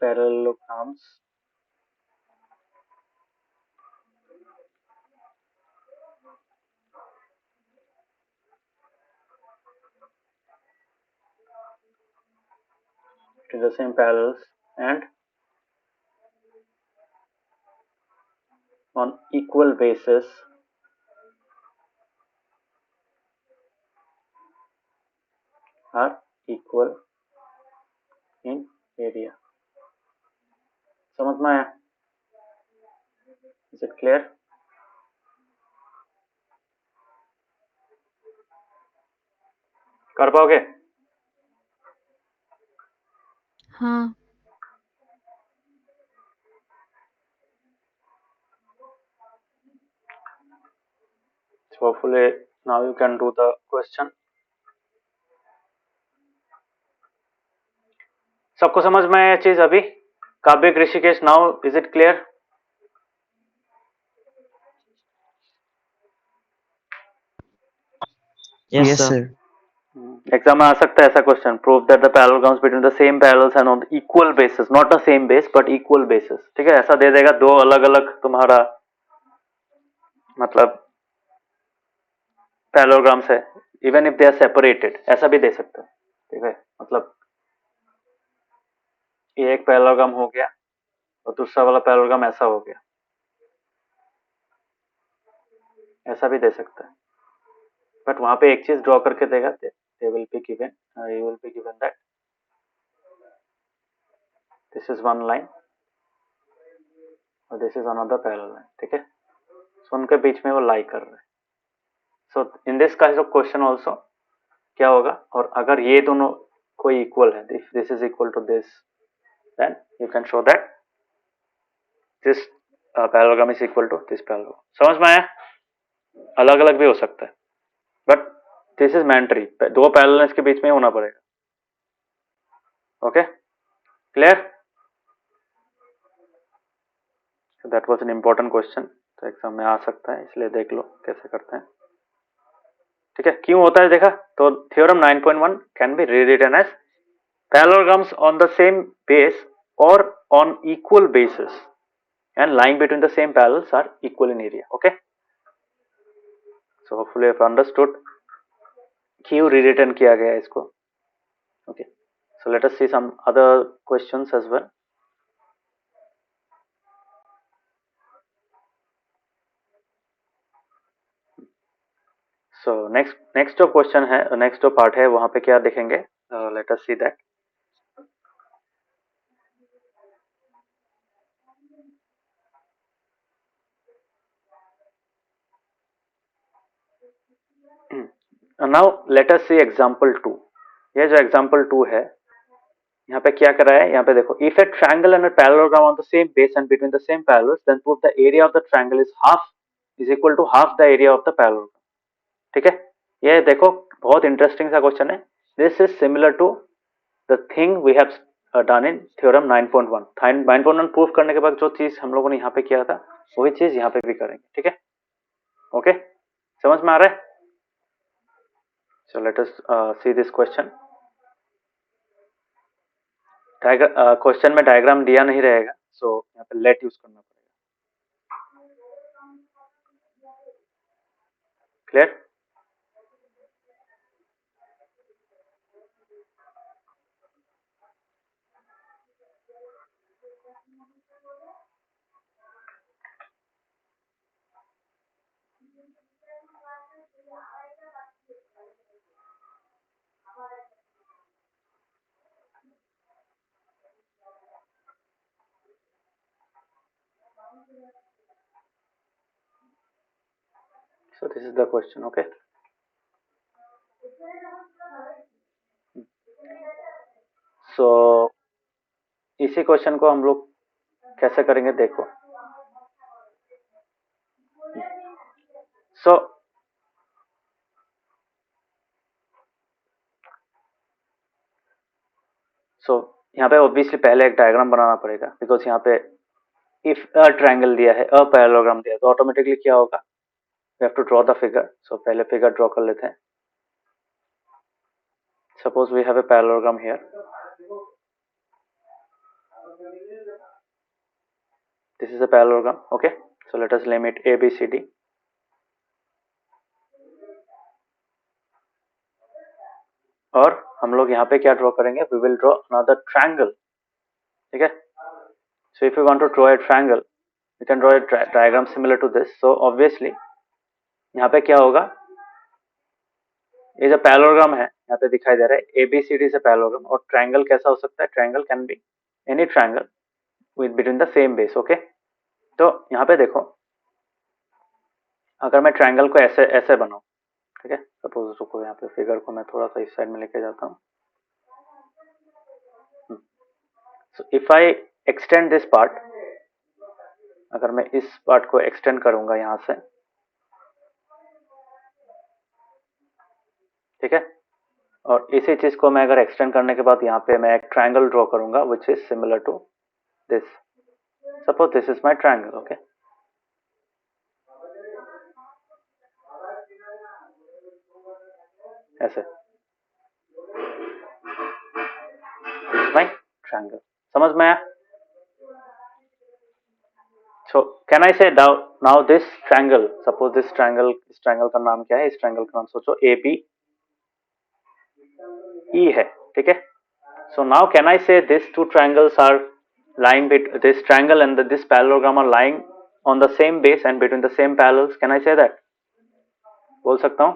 parallelograms to the same parallels and on equal basis are equal in area. समझ में आया? Is it clear? कर पाओगे? हाँ. So hopefully now you can do the question. सबको समझ में आया चीज अभी? काव्य Rishikesh, now is it clear? Yes, sir. Exam में आ सकता है ऐसा question, prove that the parallelograms between the same parallels and on equal basis, not the same base but equal basis. ठीक है, ऐसा दे देगा, दो अलग अलग तुम्हारा मतलब पैरेललोग्राम्स है, even if they are separated, ऐसा भी दे सकता है. ठीक है, मतलब ये एक पैरेललोग्राम हो गया और दूसरा वाला पैरेललोग्राम ऐसा हो गया, ऐसा भी दे सकता है. बट वहां पे एक चीज ड्रॉ करके देगा, they will be given, you will be given that this is one line और this is another parallel line. ठीक है, सो उनके बीच में वो लाई कर रहे हैं. So in this kind of question also क्या होगा, और अगर ये दोनों कोई इक्वल है, if this is equal to this, then you can show that this parallelogram is equal to this parallelogram. समझ में आया? अलग अलग भी हो सकता है, बट दिस इज मैंडेटरी, दो पैरेलल्स के बीच में होना पड़ेगा. Okay, clear? That was an important question, तो एग्जाम में आ सकता है, इसलिए देख लो कैसे करते हैं. ठीक है, क्यों होता है देखा? तो theorem 9.1 can be rewritten as parallelograms on the same base और on equal bases and lying between the same parallels are equal in area. Okay, so hopefully you have understood क्यों rewritten किया गया है इसको. Okay, so let us see some other questions as well. So next जो question है, next जो part है, वहां पे क्या देखेंगे? Let us see that. Now let us see example 2. ये जो example 2 है, यहाँ पे क्या कर रहा है? यहाँ पे देखो, if a triangle and a parallelogram on the same base and between the same parallels, then prove the area of the triangle is equal to half the area of the parallelogram. ठीक है, ये देखो बहुत interesting सा question है. This is similar to the thing we have done in theorem 9.1. 9.1 proof करने के बाद जो चीज हम लोगों ने यहाँ पे किया था, वही चीज यहाँ पे भी करेंगे. ठीक है, ओके, समझ में आ रहा है? सो let us see this question. Question में डायग्राम दिया नहीं रहेगा, सो यहाँ पे लेट यूज करना पड़ेगा. Clear? So this is the question. Okay, so इसी क्वेश्चन को हम लोग कैसे करेंगे देखो. सो यहाँ पे ऑब्वियसली पहले एक डायग्राम बनाना पड़ेगा, बिकॉज यहाँ पे इफ अ ट्रायंगल दिया है, अ पैरेललोग्राम दिया है, तो ऑटोमेटिकली क्या होगा? We have to draw the figure. So पहले फिगर ड्रॉ कर लेते हैं. Suppose we have a parallelogram here. This is a parallelogram. Okay, so let us name it ABCD. और हम लोग यहाँ पे क्या ड्रॉ करेंगे? We will draw another triangle. ठीक है? So if you want to draw a triangle, you can draw a diagram similar to this. So obviously यहाँ पे क्या होगा? ये जो पैरेललोग्राम है यहाँ पे दिखाई दे रहा है ABCD से पैरेललोग्राम. और ट्रायंगल कैसा हो सकता है? Triangle can be any triangle with between the same base. Okay, तो यहाँ पे देखो, अगर मैं ट्रायंगल को ऐसे ऐसे बनाऊं, ठीक है, सपोज रुको, यहाँ पे फिगर को मैं थोड़ा सा इस साइड में लेके जाता हूँ. So if I extend this part, अगर मैं इस पार्ट को एक्सटेंड करूंगा यहाँ से, ठीक है, और इसी चीज को मैं अगर एक्सटेंड करने के बाद यहाँ पे मैं एक ट्रायंगल ड्रॉ करूंगा which is similar to this. Suppose this is my triangle. Okay, ऐसे माई ट्रायंगल. समझ में आया? सो कैन आई से now this triangle, suppose this triangle, इस ट्रायंगल का नाम क्या है? इस ट्रायंगल का नाम सोचो ABE है. ठीक है, so now can I say these two triangles are lying this triangle and this parallelogram are lying on the same base and between the same parallels? Can I say that? बोल सकता हूँ?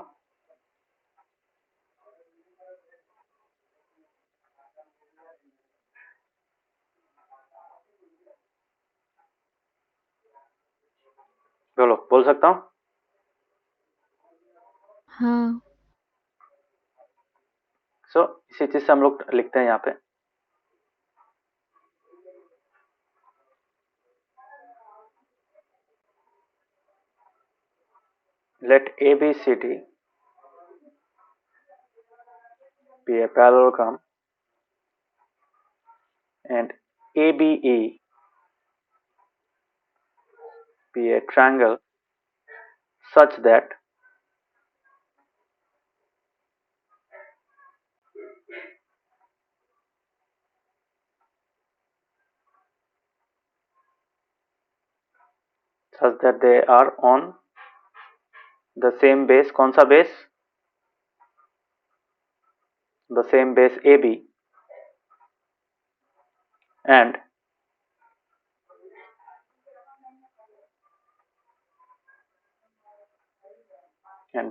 बोलो, बोल सकता हूँ? हाँ. So इसी चीज से हम लोग लिखते हैं यहाँ पे, let ABCD be a parallelogram and ABE be a triangle such that they are on the same base. कौन सा base? The same base AB and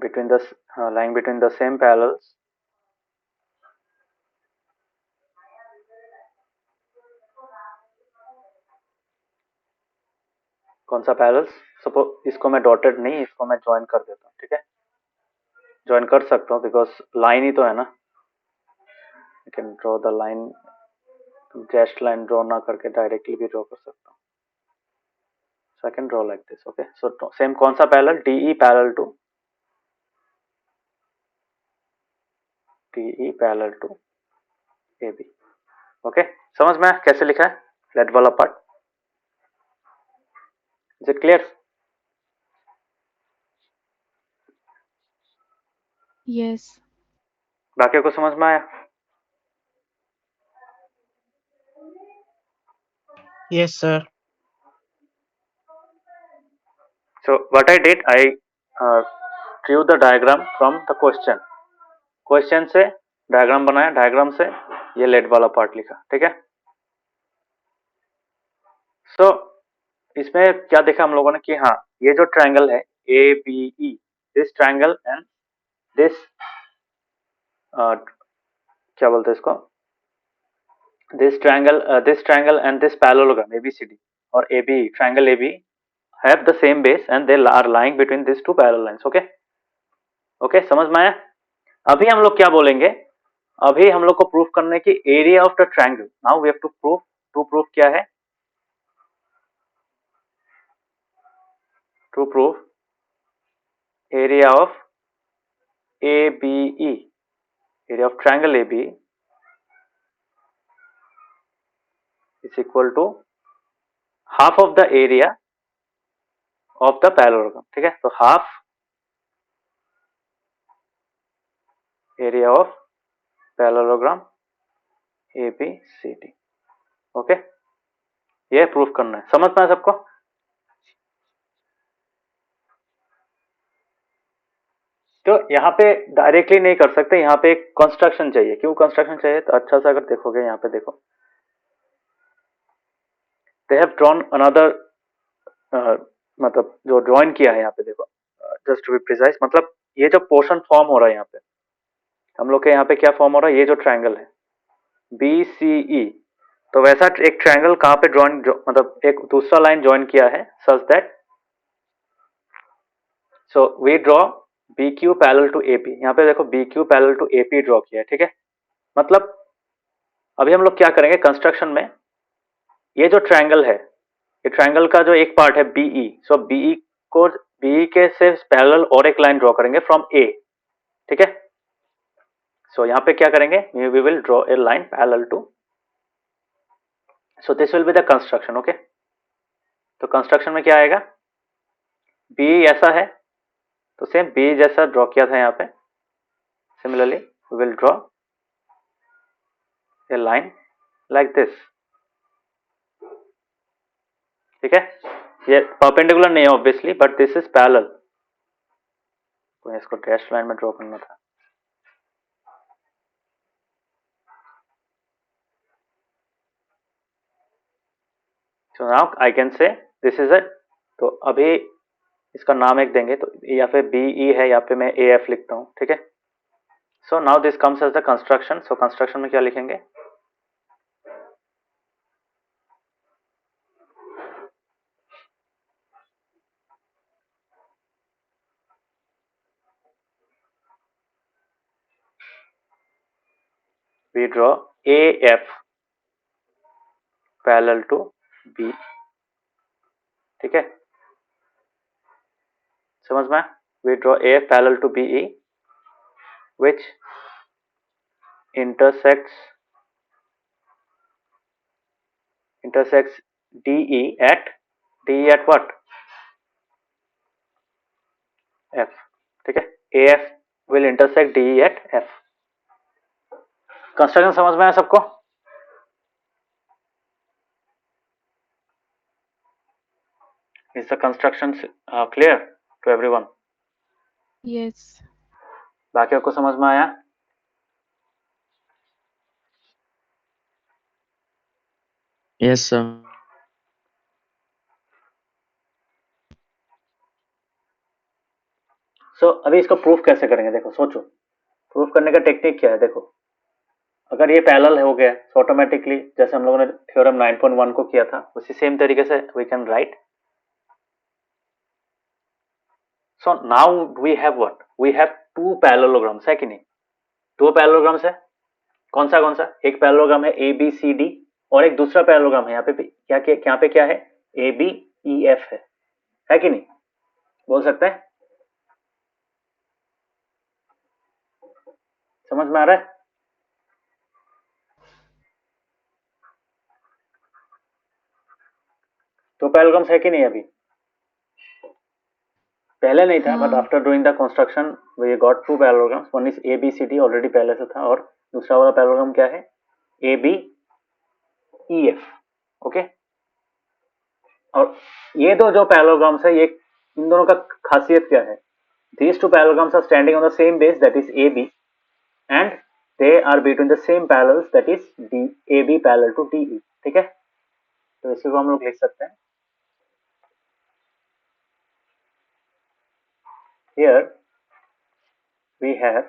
between the lying between the same parallels कौन सा parallels? Suppose इसको मैं dotted नहीं, इसको मैं join कर देता हूँ. ठीक है, ज्वाइन कर सकता हूँ बिकॉज लाइन ही तो है ना. You can draw the line, dash line draw ना करके डायरेक्टली भी ड्रॉ कर सकता हूँ. So I can draw like this. Okay, so same कौन सा parallel? DE parallel to AB. Okay, समझ में कैसे लिखा है लेट वाला part? Is it clear? Yes. बाकी को समझ में आया? Yes, sir. So what I did, I drew the diagram from the question. Question से डायग्राम बनाया, डायग्राम से ये लेट वाला पार्ट लिखा. ठीक है, सो इसमें क्या देखा हम लोगों ने कि हाँ, ये जो ट्रायंगल है ABE, this triangle and this क्या बोलते हैं इसको, this triangle and this parallelogram ABCD और ABE, triangle AB have the same base and they are lying between these two parallel lines. Okay, okay, समझ में आया? अभी हम लोग क्या बोलेंगे? अभी हम लोग को प्रूफ करने की area of the triangle. Now we have to proof क्या है? To proof area of ABE, area of triangle AB is equal to half of the area of the parallelogram. ठीक है, तो half area of parallelogram ABCD। Okay, ये proof करना है। समझ में है सबको? तो यहाँ पे डायरेक्टली नहीं कर सकते, यहाँ पे एक कंस्ट्रक्शन चाहिए। क्यों कंस्ट्रक्शन चाहिए? तो अच्छा सा अगर देखोगे यहाँ पे देखो, दे हैव ड्रॉन अनदर, मतलब जो ड्रॉइन किया है यहाँ पे देखो, जस्ट टू बी प्रिसाइज, मतलब ये जो पोर्शन फॉर्म हो रहा है यहाँ पे, हम लोग के यहाँ पे क्या फॉर्म हो रहा है, ये जो ट्रायंगल है BCE, तो वैसा एक ट्रायंगल कहाँ पे ड्रॉइन, मतलब एक दूसरा लाइन ज्वाइन किया है such that, so we draw BQ parallel to AP। यहाँ पे देखो BQ parallel to AP draw किया है, ठीक है। मतलब अभी हम लोग क्या करेंगे कंस्ट्रक्शन में, ये जो ट्रायंगल है, ये ट्रायंगल का जो एक पार्ट है BE, सो BE को, BE के से पैरेलल और एक लाइन ड्रॉ करेंगे फ्रॉम A, ठीक है। सो यहाँ पे क्या करेंगे, we will draw a line parallel to, so this will be the construction. Okay, तो कंस्ट्रक्शन में क्या आएगा, बी ऐसा है तो सेम बी जैसा ड्रॉ किया था यहाँ पे, similarly we will draw a line like this, ठीक है। ये परपेंडिकुलर नहीं है obviously, but this is parallel, तो इसको डैश लाइन में ड्रॉ करना था। So now I can say this is a, तो अभी इसका नाम एक देंगे, तो या फिर BE है, या पे मैं AF लिखता हूँ, ठीक है। So now this comes as the construction. So construction में क्या लिखेंगे, we draw AF parallel to B, ठीक है। समझ में? We draw AF parallel to BE which intersects DE at what, F, ठीक है। AF will intersect DE at F। Construction समझ में आया सबको? Is the construction clear to everyone? Yes. बाकियों को समझ में आया? Yes, sir. सो अभी इसको प्रूफ कैसे करेंगे, देखो सोचो, प्रूफ करने का टेक्निक क्या है। देखो अगर ये पैरेलल हो गया तो ऑटोमेटिकली जैसे हम लोगों ने थ्योरम 9.1 को किया था उसी सेम तरीके से we can write. So now we have what, we have two parallelograms, है कि नहीं? दो पैरेललोग्राम्स है, कौन सा? एक पैरेललोग्राम है ABCD और एक दूसरा पैरेललोग्राम है यहाँ पे यहाँ पे क्या है, ABEF है कि नहीं? बोल सकते हैं? समझ में आ रहा है? तो पैरेललोग्राम्स है कि नहीं? अभी पहले नहीं था, but after doing the construction we got two parallelograms, one is ABCD already पहले से था, और दूसरा वाला पैरेललोग्राम क्या है, ABEF। ओके, और ये दो जो पैरेललोग्राम्स है, ये इन दोनों का खासियत क्या है, these two parallelograms are standing on the same base, that is AB, and they are between the same parallels, that is AB parallel to DE, ठीक है। तो इसी को हम लोग लिख सकते हैं, here we have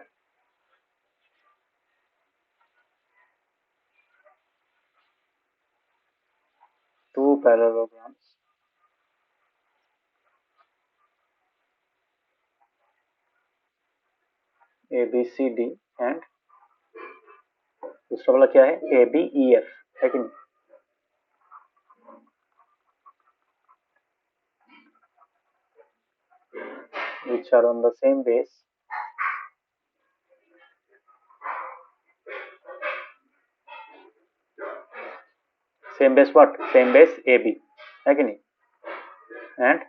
two parallelograms ABCD and दूसरा वाला क्या है, ABEF, है कि नहीं? which are on the same base, what, same base AB, है कि नहीं? and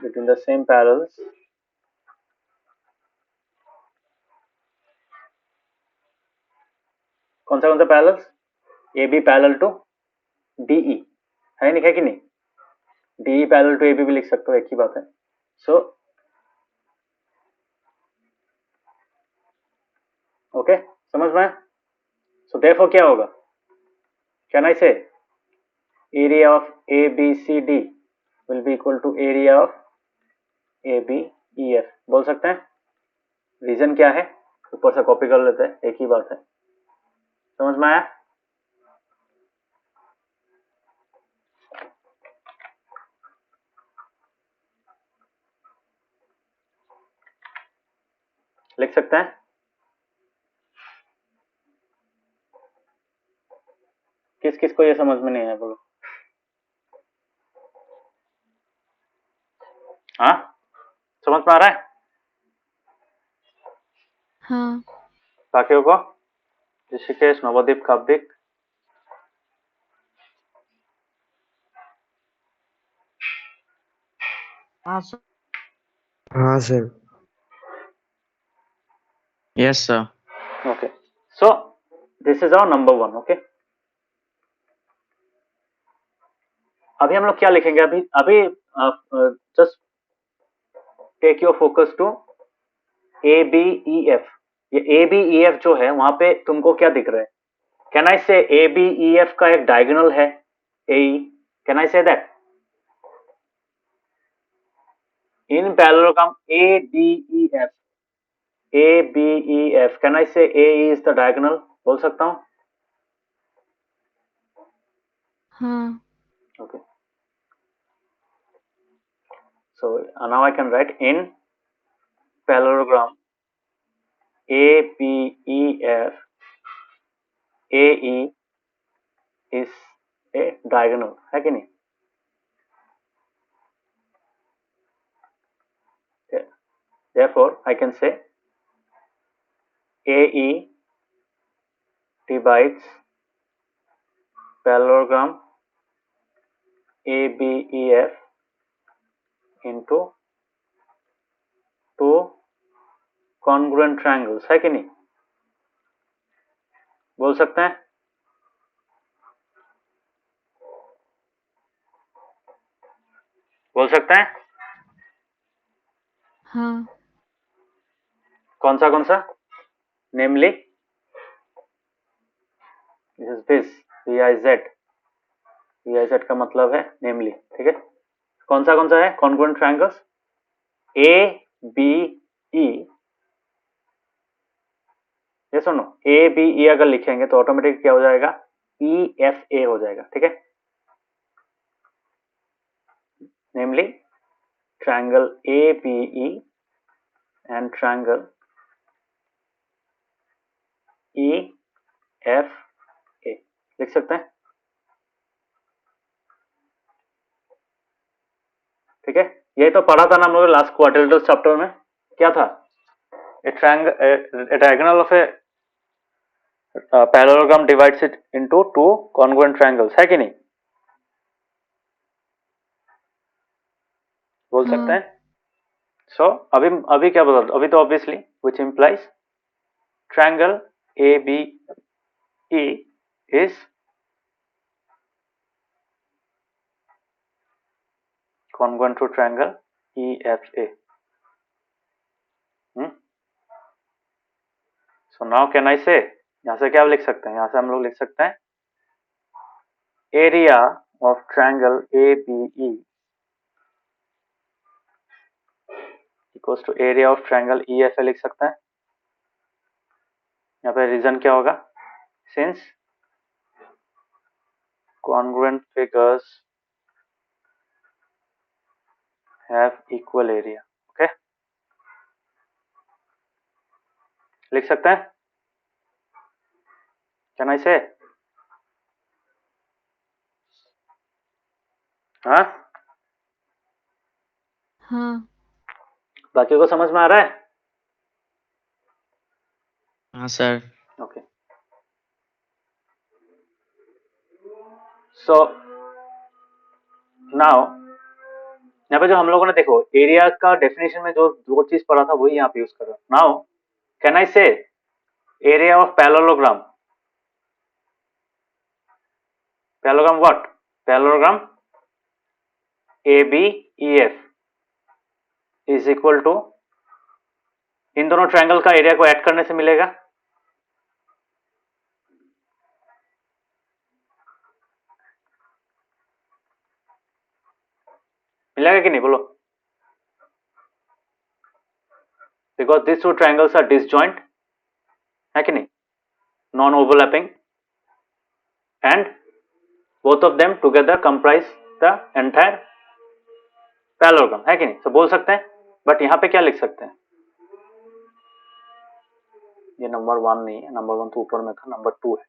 between the same parallels कौन सा parallels? A B parallel to DE, है नहीं, है कि नहीं? DE parallel to A B भी लिख सकते हो, एक ही बात है. सो ओके, समझ में? सो देयरफॉर क्या होगा? Can I say area of A B C D will be equal to area of A B E F. बोल सकते हैं. रीजन क्या है? ऊपर से कॉपी कर लेते हैं, एक ही बात है. समझ में आया? लिख सकते हैं. किस किस को ये समझ में नहीं है बोलो. हाँ, समझ में आ रहा है? हाँ. बाकियों को? ऋषिकेश, नवदीप, काव्यिक. हाँ sir. Yes, sir. Okay, so this is our number 1. Okay, अभी हम लोग क्या लिखेंगे? अभी just take your focus to A B E F. ये ए बी ई एफ जो है वहां पे तुमको क्या दिख रहा है? Can I say A B E F का एक डायगोनल है ए ई? Can I say that? In parallelogram A B E F, A B E F, can I say A E is the diagonal? बोल सकता हूं? हाँ. Okay. So now I can write in parallelogram ABEF, AE is a diagonal, है कि नहीं? Therefore I can say AE divides parallelogram ABEF into two congruent triangles, है कि नहीं? बोल सकते हैं? बोल सकते हैं? हाँ. कौन सा? नेमली दिस VIZ. VIZ का मतलब है नेमली, ठीक है? कौन सा है congruent triangles? A B E. ये सुनो, ए बी ई अगर लिखेंगे तो ऑटोमेटिक क्या हो जाएगा? ई एफ ए हो जाएगा, ठीक है? Namely triangle A B E and triangle E F A लिख सकते हैं, ठीक है? यही तो पढ़ा था ना हम लोग लास्ट क्वाड्रिलेटरल चैप्टर में. क्या था? A diagonal of a parallelogram divides it into two congruent triangles, है कि नहीं? बोल हाँ. सकते हैं. सो अभी क्या बता दो? अभी तो obviously which implies triangle A B E is congruent to triangle EFA. So now can I say, यहां से क्या लिख सकते हैं? यहां से हम लोग लिख सकते हैं area of triangle ABE equals to area of triangle EFA लिख सकते हैं. यहाँ पे रीजन क्या होगा? Since congruent figures have equal area. Okay, लिख सकते हैं? कैन आई से? हाँ, हाँ. बाकी को समझ में आ रहा है? हाँ sir. ओके, सो नाउ यहाँ पे जो हम लोगों ने देखो एरिया का डेफिनेशन में जो चीज पढ़ा था वही यहाँ पे यूज कर रहा हूँ. Now can I say area of parallelogram parallelogram what? Parallelogram ABEF is equal to, इन दोनों ट्रायंगल का एरिया को ऐड करने से मिलेगा कि नहीं, बोलो? Because this two triangles are disjoint, है कि नहीं, non overlapping, and both of them together comprise the entire parallelogram, है कि नहीं? तो बोल सकते हैं, बट यहां पे क्या लिख सकते हैं? ये नंबर 1 नहीं है, नंबर 1 तो ऊपर में था, नंबर 2 है।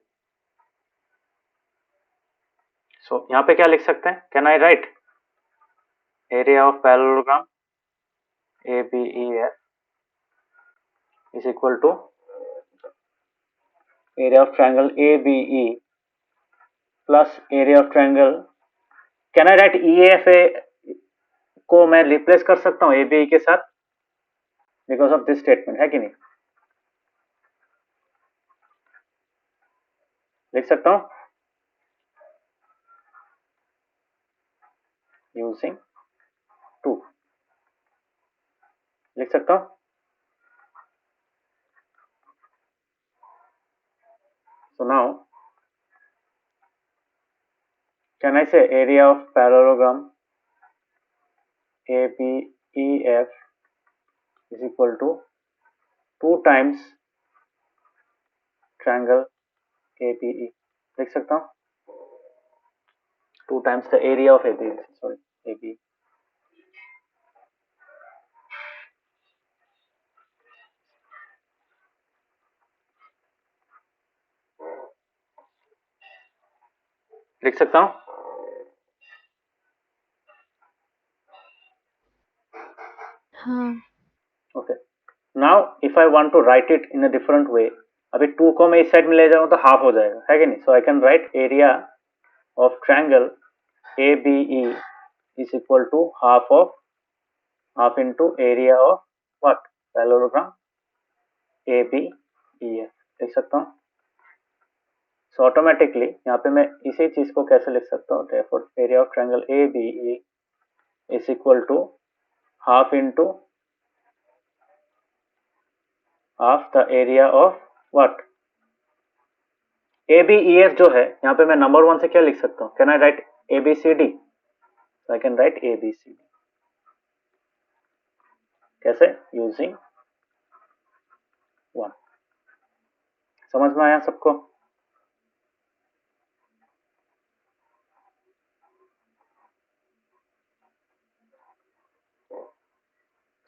सो यहां पे क्या लिख सकते हैं? Can I write area of parallelogram ABEF is equal to area of triangle ABE plus area of triangle, can I write EAFA को मैं रिप्लेस कर सकता हूँ ABE के साथ बिकॉज ऑफ दिस स्टेटमेंट, है कि नहीं? लिख सकता हूँ यूजिंग 2, लिख सकता हूँ। So now can I say area of parallelogram ABEF is equal to 2 times triangle ABE, लिख सकता हूँ 2 times the area of ABE, sorry, ABE। लिख सकता हूँ? हाँ। Okay, now if I want to write it in a different way, अभी 2 को मैं इस साइड में ले जाऊँ तो हाफ हो जाएगा, है कि नहीं? So I can write area of triangle ABE is equal to half into area of what? Parallelogram ABEF, लिख सकता हूँ। सो ऑटोमेटिकली यहाँ पे मैं इसी चीज को कैसे लिख सकता हूँ? Therefore area of triangle ABE is equal to half into half the area of what? ABEF जो है, यहाँ पे मैं नंबर 1 से क्या लिख सकता हूँ? Can I right ABCD? I can right ABCD कैसे? यूजिंग 1। समझ में आया सबको?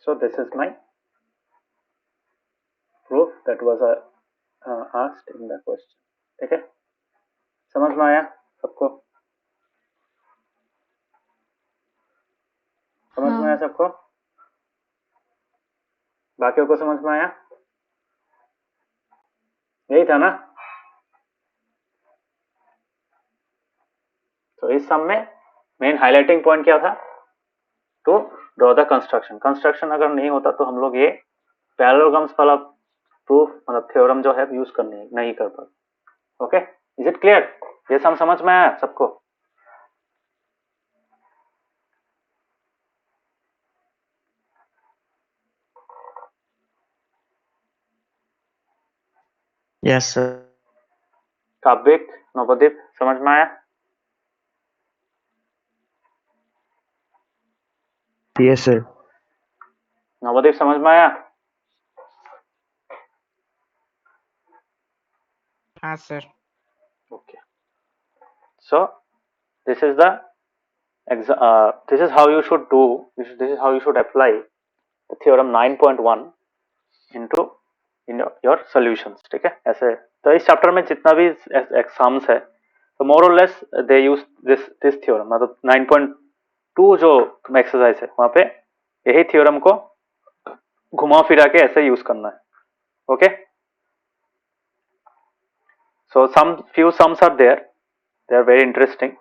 So this is my proof that was asked in the question, ठीक है? समझ में आया सबको? समझ में आया सबको? बाकियों को समझ में आया? यही था ना? तो इस सम में मेन हाईलाइटिंग पॉइंट क्या था? To draw the construction. Construction अगर नहीं होता तो हम लोग ये पैरेललोग्राम्स वाला प्रूफ मतलब थ्योरम जो है यूज करने नहीं कर पाते। Okay, is it clear? ये सम समझ में आया सबको? Yes, sir. काव्यिक, नवदीप, समझ में आया? Yes sir. नवदीप समझ में आया? हाँ sir. Okay. So this is the this is how you should do. This is how you should apply the theorem 9.1 into your solutions. ठीक है? ऐसे तो इस चैप्टर में जितना भी एग्जाम्स है तो मोर और less they use this theorem. मतलब 9.2 जो एक्सरसाइज है वहां पे यही थ्योरम को घुमा फिरा के ऐसे यूज करना है। Okay, so some few sums are there, they are very interesting.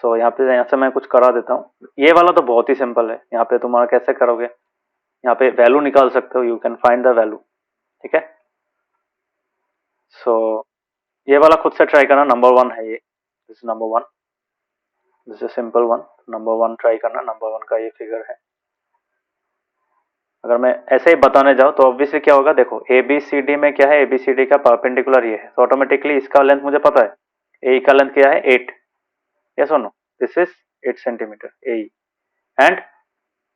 So यहाँ से मैं कुछ करा देता हूँ। ये वाला तो बहुत ही सिंपल है। यहाँ पे तुम्हारा कैसे करोगे? यहाँ पे वैल्यू निकाल सकते हो, you can find the value. ठीक है, सो ये वाला खुद से ट्राई करना, नंबर 1 है ये। This is number 1, this is simple one. Number 1 try करना, नंबर 1 का ये फिगर है। अगर मैं ऐसे ही बताने जाऊँ तो ऑब्वियसली क्या होगा, देखो ABCD में क्या है, ABCD का परपेंडिकुलर ये है, तो ऑटोमेटिकली इसका लेंथ मुझे पता है, AE का लेंथ क्या है 8, यस और no, this is 8 centimetre AE and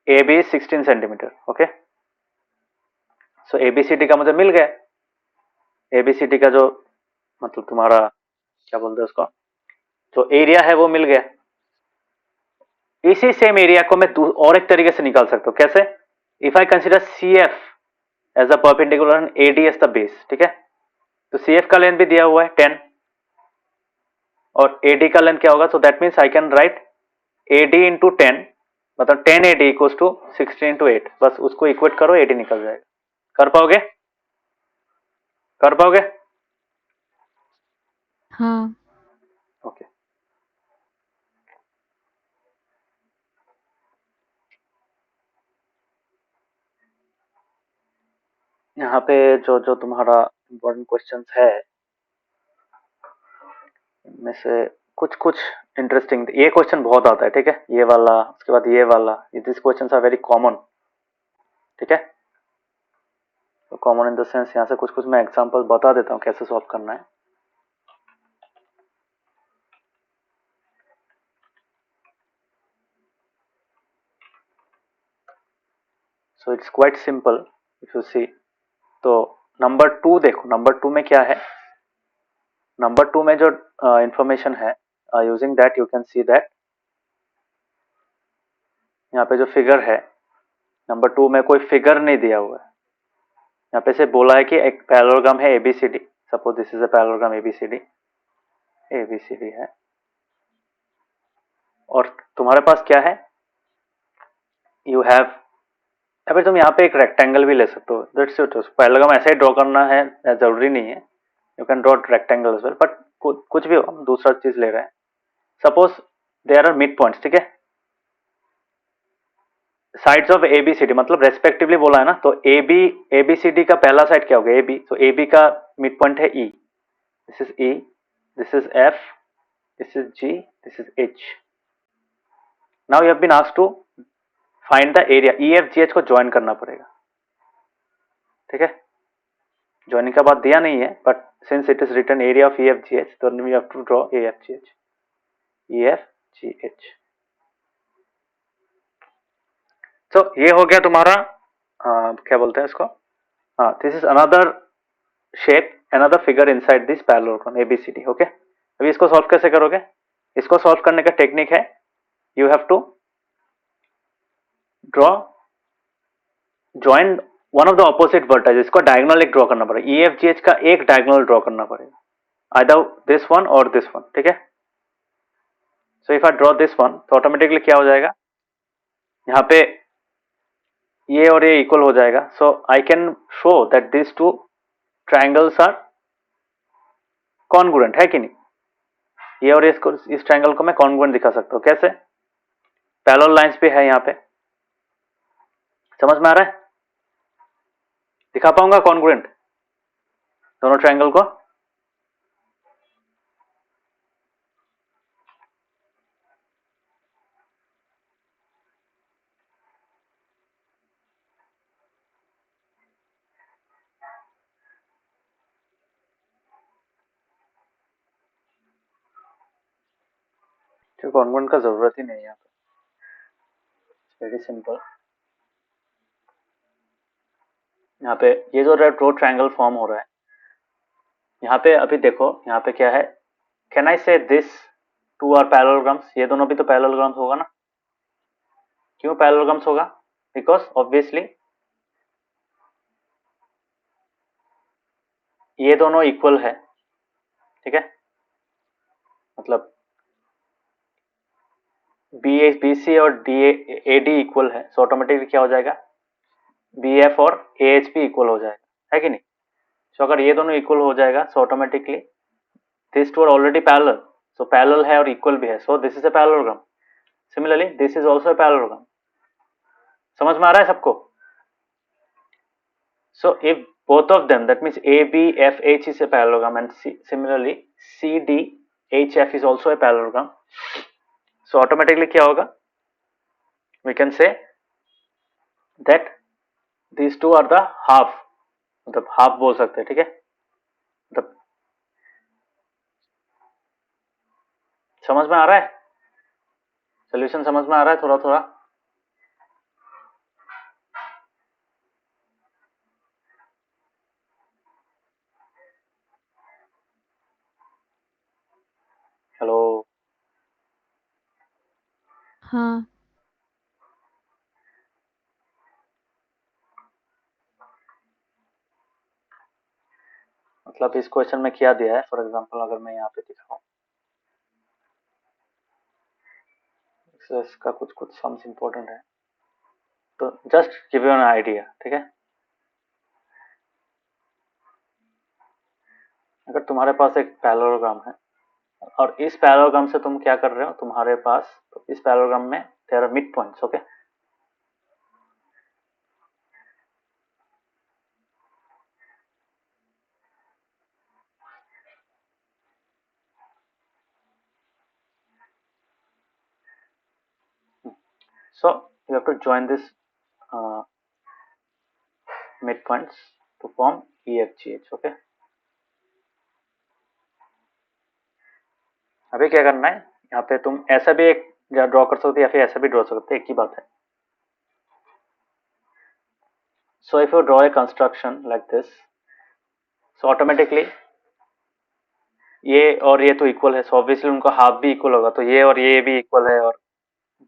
AB is 16 centimetre. Okay, so ABCD का मुझे मिल गया, ABCD का जो मतलब तुम्हारा क्या बोलते हैं उसको, जो एरिया है वो मिल गया। इसी सेम एरिया को मैं और एक तरीके से निकाल सकता हूँ, कैसे, if I consider CF as a perpendicular and AD as the base, ठीक है, तो CF का लेंथ भी दिया हुआ है 10 और AD का लेंथ क्या होगा, so that means I can right AD into 10, मतलब 10 AD इक्वल्स टू 16 इंटू 8, बस उसको इक्वेट करो, AD निकल जाएगा। कर पाओगे, कर पाओगे? हाँ। ओके, यहाँ पे जो जो तुम्हारा इम्पोर्टेंट क्वेश्चंस है में से कुछ कुछ इंटरेस्टिंग, ये क्वेश्चन बहुत आता है, ठीक है, ये वाला, उसके बाद ये वाला, this questions are very common, ठीक है, तो कॉमन इन द सेंस यहाँ से कुछ कुछ मैं एग्जांपल बता देता हूँ कैसे सॉल्व करना है। So it's quite simple if you see. तो नंबर 2 देखो, नंबर 2 में क्या है, नंबर 2 में जो इंफॉर्मेशन है, using that you can see that यहाँ पे जो फिगर है, नंबर 2 में कोई फिगर नहीं दिया हुआ है, यहाँ पे से बोला है कि एक पैरेललोग्राम है ABCD, suppose this is a parallelogram ABCD है, और तुम्हारे पास क्या है, यू हैव, अभी तुम यहाँ पे एक रेक्टेंगल भी ले सकते हो, दैट्स इट, पैरेललोग्राम ऐसे ही ड्रॉ करना है जरूरी नहीं है, you can draw rectangle as well, but कुछ भी हो, हम दूसरा चीज ले रहे हैं, suppose there are mid points, ठीक है, साइड्स ऑफ ABCD मतलब रेस्पेक्टिवली बोला है ना, तो ABCD का पहला साइड क्या होगा AB, तो AB का मिड पॉइंट है E, this is E, this is F, this is G, this is H। Now you have been asked to find the area, EFGH को ज्वाइन करना पड़ेगा, ठीक है, ज्वाइनिंग का बात दिया नहीं है, but since it is written area of EFGH, तो we have to draw EFGH। तो ये हो गया तुम्हारा क्या बोलते हैं इसको, हाँ, this is another shape, another figure inside this parallelogram ABCD। Okay, अभी इसको सॉल्व कैसे करोगे, इसको सॉल्व करने का टेक्निक है, you have to draw join one of the opposite vertex, इसको डायगोनल एक ड्रॉ करना पड़ेगा, EFGH का एक डायगोनल ड्रॉ करना पड़ेगा, आइदर दिस वन और दिस वन, ठीक है। So if I draw this one तो ऑटोमेटिकली क्या हो जाएगा, यहाँ पे ये और ये इक्वल हो जाएगा, so I can show that this two triangles are congruent, है कि नहीं, ये और इस ट्राइंगल को मैं कॉन्ग्रुएंट दिखा सकता हूँ, कैसे, पैरेलल लाइंस भी है यहाँ पे, समझ में आ रहा है, दिखा पाऊंगा कॉन्ग्रुएंट दोनों ट्राइंगल को, तो कॉन्ग्रुएंट का जरूरत ही नहीं है यहाँ पे, वेरी सिंपल। यहाँ पे ये जो रो ट्राइंगल फॉर्म हो रहा है, यहाँ पे अभी देखो, यहाँ पे क्या है, can I say this two are parallelograms, ये दोनों भी तो पैरेललोग्राम्स होगा ना, क्यों पैरेललोग्राम्स होगा, बिकॉज ऑब्वियसली ये दोनों इक्वल है, ठीक है, मतलब BC और AD इक्वल है, सो ऑटोमेटिकली क्या हो जाएगा, BF और AH भी इक्वल हो जाएगा, है कि नहीं, सो अगर ये दोनों इक्वल हो जाएगा, so automatically this two are already parallel, so parallel है और इक्वल भी है, so this is a parallelogram, similarly this is also a parallelogram, समझ में आ रहा है सबको, so if both of them, that means ABFH is a parallelogram, and similarly CD HF is also a parallelogram. So automatically क्या होगा? We can say that these two are the half, मतलब half बोल सकते हैं, ठीक है? मतलब समझ में आ रहा है? सोल्यूशन समझ में आ रहा है थोड़ा थोड़ा? हेलो, हाँ मतलब इस क्वेश्चन में क्या दिया है? फॉर एग्जांपल अगर मैं यहाँ पे दिखाऊं, इसका कुछ कुछ सम्स इंपॉर्टेंट है, तो just give you an idea, ठीक है? अगर तुम्हारे पास एक पैरेललोग्राम है और इस पैरेललोग्राम से तुम क्या कर रहे हो, तुम्हारे पास तो इस पैरेललोग्राम में there are mid points, okay? So you have to join this midpoints to form EFGH, okay? अभी क्या करना है, यहाँ पे तुम ऐसा भी एक ड्रॉ कर सकते हो या फिर ऐसा भी ड्रॉ कर सकते हो, एक ही बात है. So if you draw a construction like this, so automatically ये और ये तो इक्वल है, so obviously उनका हाफ भी इक्वल होगा, तो ये और ये भी इक्वल है, और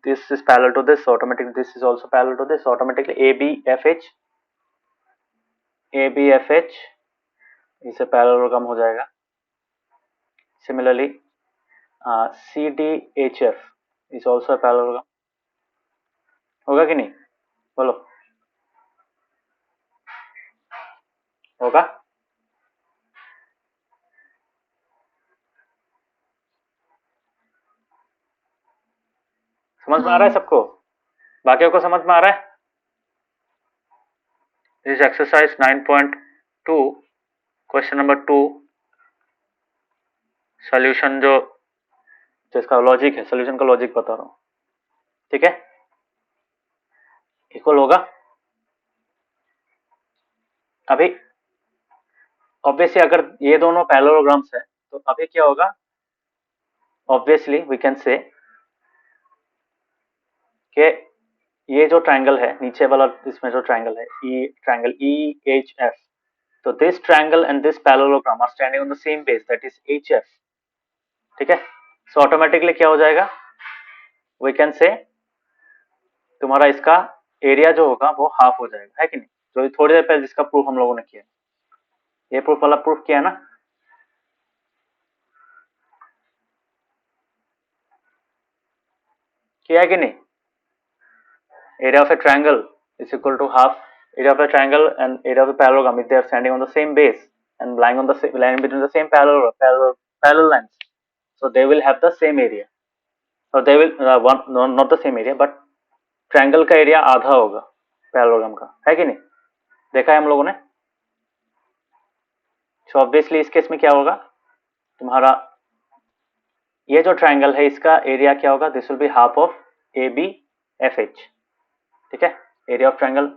this is parallel to this, so automatically this is also parallel to this, so automatically ABFH इसे पैरेललोग्राम हो जाएगा. Similarly CDHF is also a parallelogram. होगा कि नहीं? बोलो, होगा? समझ में आ रहा है सबको? बाकियों को समझ में आ रहा है? This exercise 9.2 question number 2 solution, जो जिसका लॉजिक है, सॉल्यूशन का लॉजिक बता रहा हूं, ठीक है? इक्वल होगा. अभी ऑब्वियसली अगर ये दोनों पैरेललोग्राम्स है तो अभी क्या होगा? ऑब्वियसली वी कैन से कि ये जो ट्रायंगल है नीचे वाला, इसमें जो ट्रायंगल है ट्रायंगल EHF, तो this triangle and this parallelogram are standing on the same base, that is HF, ठीक है? सो ऑटोमेटिकली क्या हो जाएगा? वी कैन से तुम्हारा इसका एरिया जो होगा वो हाफ हो जाएगा, है कि नहीं? जो थोड़ी देर पहले जिसका प्रूफ हम लोगों ने किया, ये प्रूफ वाला प्रूफ किया ना? किया है कि नहीं? Area of A triangle is equal to half area of a triangle and area of a parallelogram if they are standing on the same base and lying on the same line between the same parallel lines, so they will have the same area, or they will not the same area, but triangle का area आधा होगा parallelogram का, है कि नहीं? देखा है हम लोगों ने? सो ऑब्वियसली इस केस में क्या होगा, तुम्हारा ये जो ट्रायंगल है इसका एरिया क्या होगा? This will be half of ABFH, ठीक है? Area of triangle.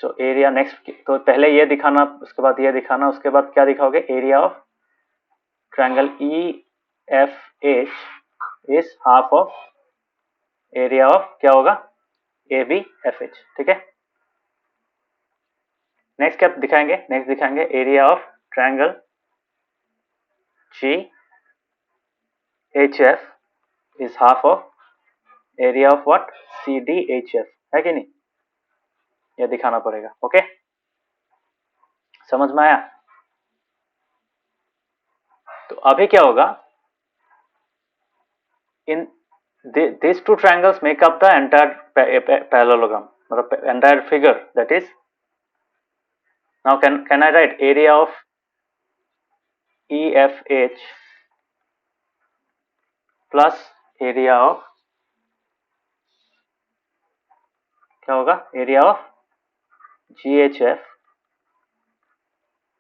So area next, तो पहले ये दिखाना, उसके बाद ये दिखाना, उसके बाद क्या दिखाओगे? Area of triangle EFH is half of area of क्या होगा? ABFH, ठीक है? नेक्स्ट क्या दिखाएंगे? नेक्स्ट दिखाएंगे area of triangle GHF is half of area of what? CDHF, है कि नहीं? ये दिखाना पड़ेगा, ओके? समझ में आया? तो अभी क्या होगा? इन these two triangles make up the entire parallelogram, मतलब entire figure, that is, now can I write area of EFH plus area of क्या होगा? area of GHF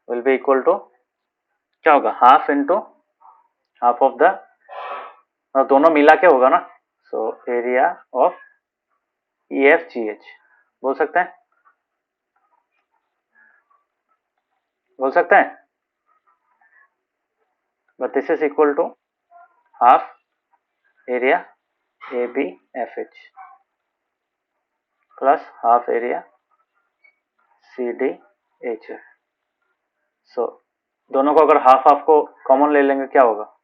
will be equal to क्या होगा? Half into half of the, दोनों मिला के होगा ना, सो एरिया ऑफ EFGH बोल सकते हैं, बोल सकते हैं, but this is equal to half area ABFH plus half area CDHF। सो दोनों को अगर हाफ हाफ को कॉमन ले लेंगे क्या होगा,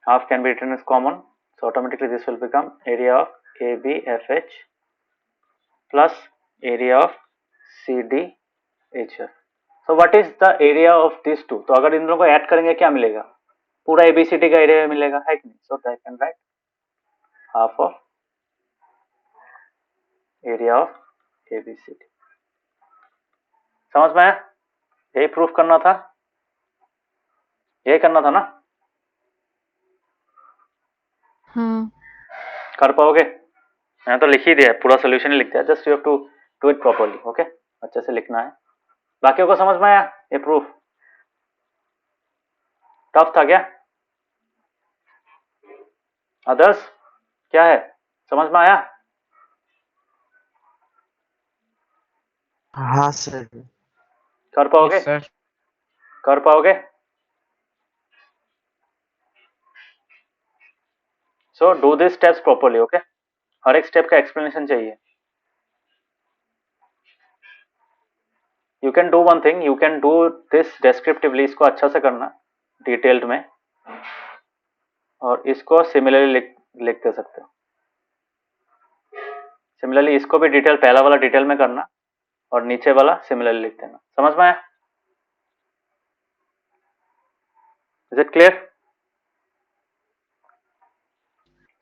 half can be written as common, so automatically this will become area of ABFH plus area of CDHF. So what is the area of these two? तो अगर इन दोनों को ऐड करेंगे क्या मिलेगा, पूरा ABCD का एरिया मिलेगा, है कि नहीं? So I can write half of area of ABCD। समझ में आया? यही प्रूफ करना था, यही करना था ना? हाँ कर पाओगे? मैंने तो लिख ही दिया है, पूरा सोल्यूशन ही लिख दिया, just you have to do it properly. Okay, अच्छे से लिखना है। बाकियों को समझ में आया ये प्रूफ? टफ था क्या? अदर्स क्या है, समझ में आया? हाँ सर। कर पाओगे? Yes, sir. कर पाओगे? So do this steps properly. Okay, हर एक स्टेप का एक्सप्लेनेशन चाहिए। You can do one thing, you can do this descriptively, इसको अच्छा से करना डिटेल्ड में, और इसको सिमिलरली लिख दे सकते हो। सिमिलरली इसको भी डिटेल, पहला वाला डिटेल में करना और नीचे वाला सिमिलरली लिख देना। समझ में आया? Is it clear?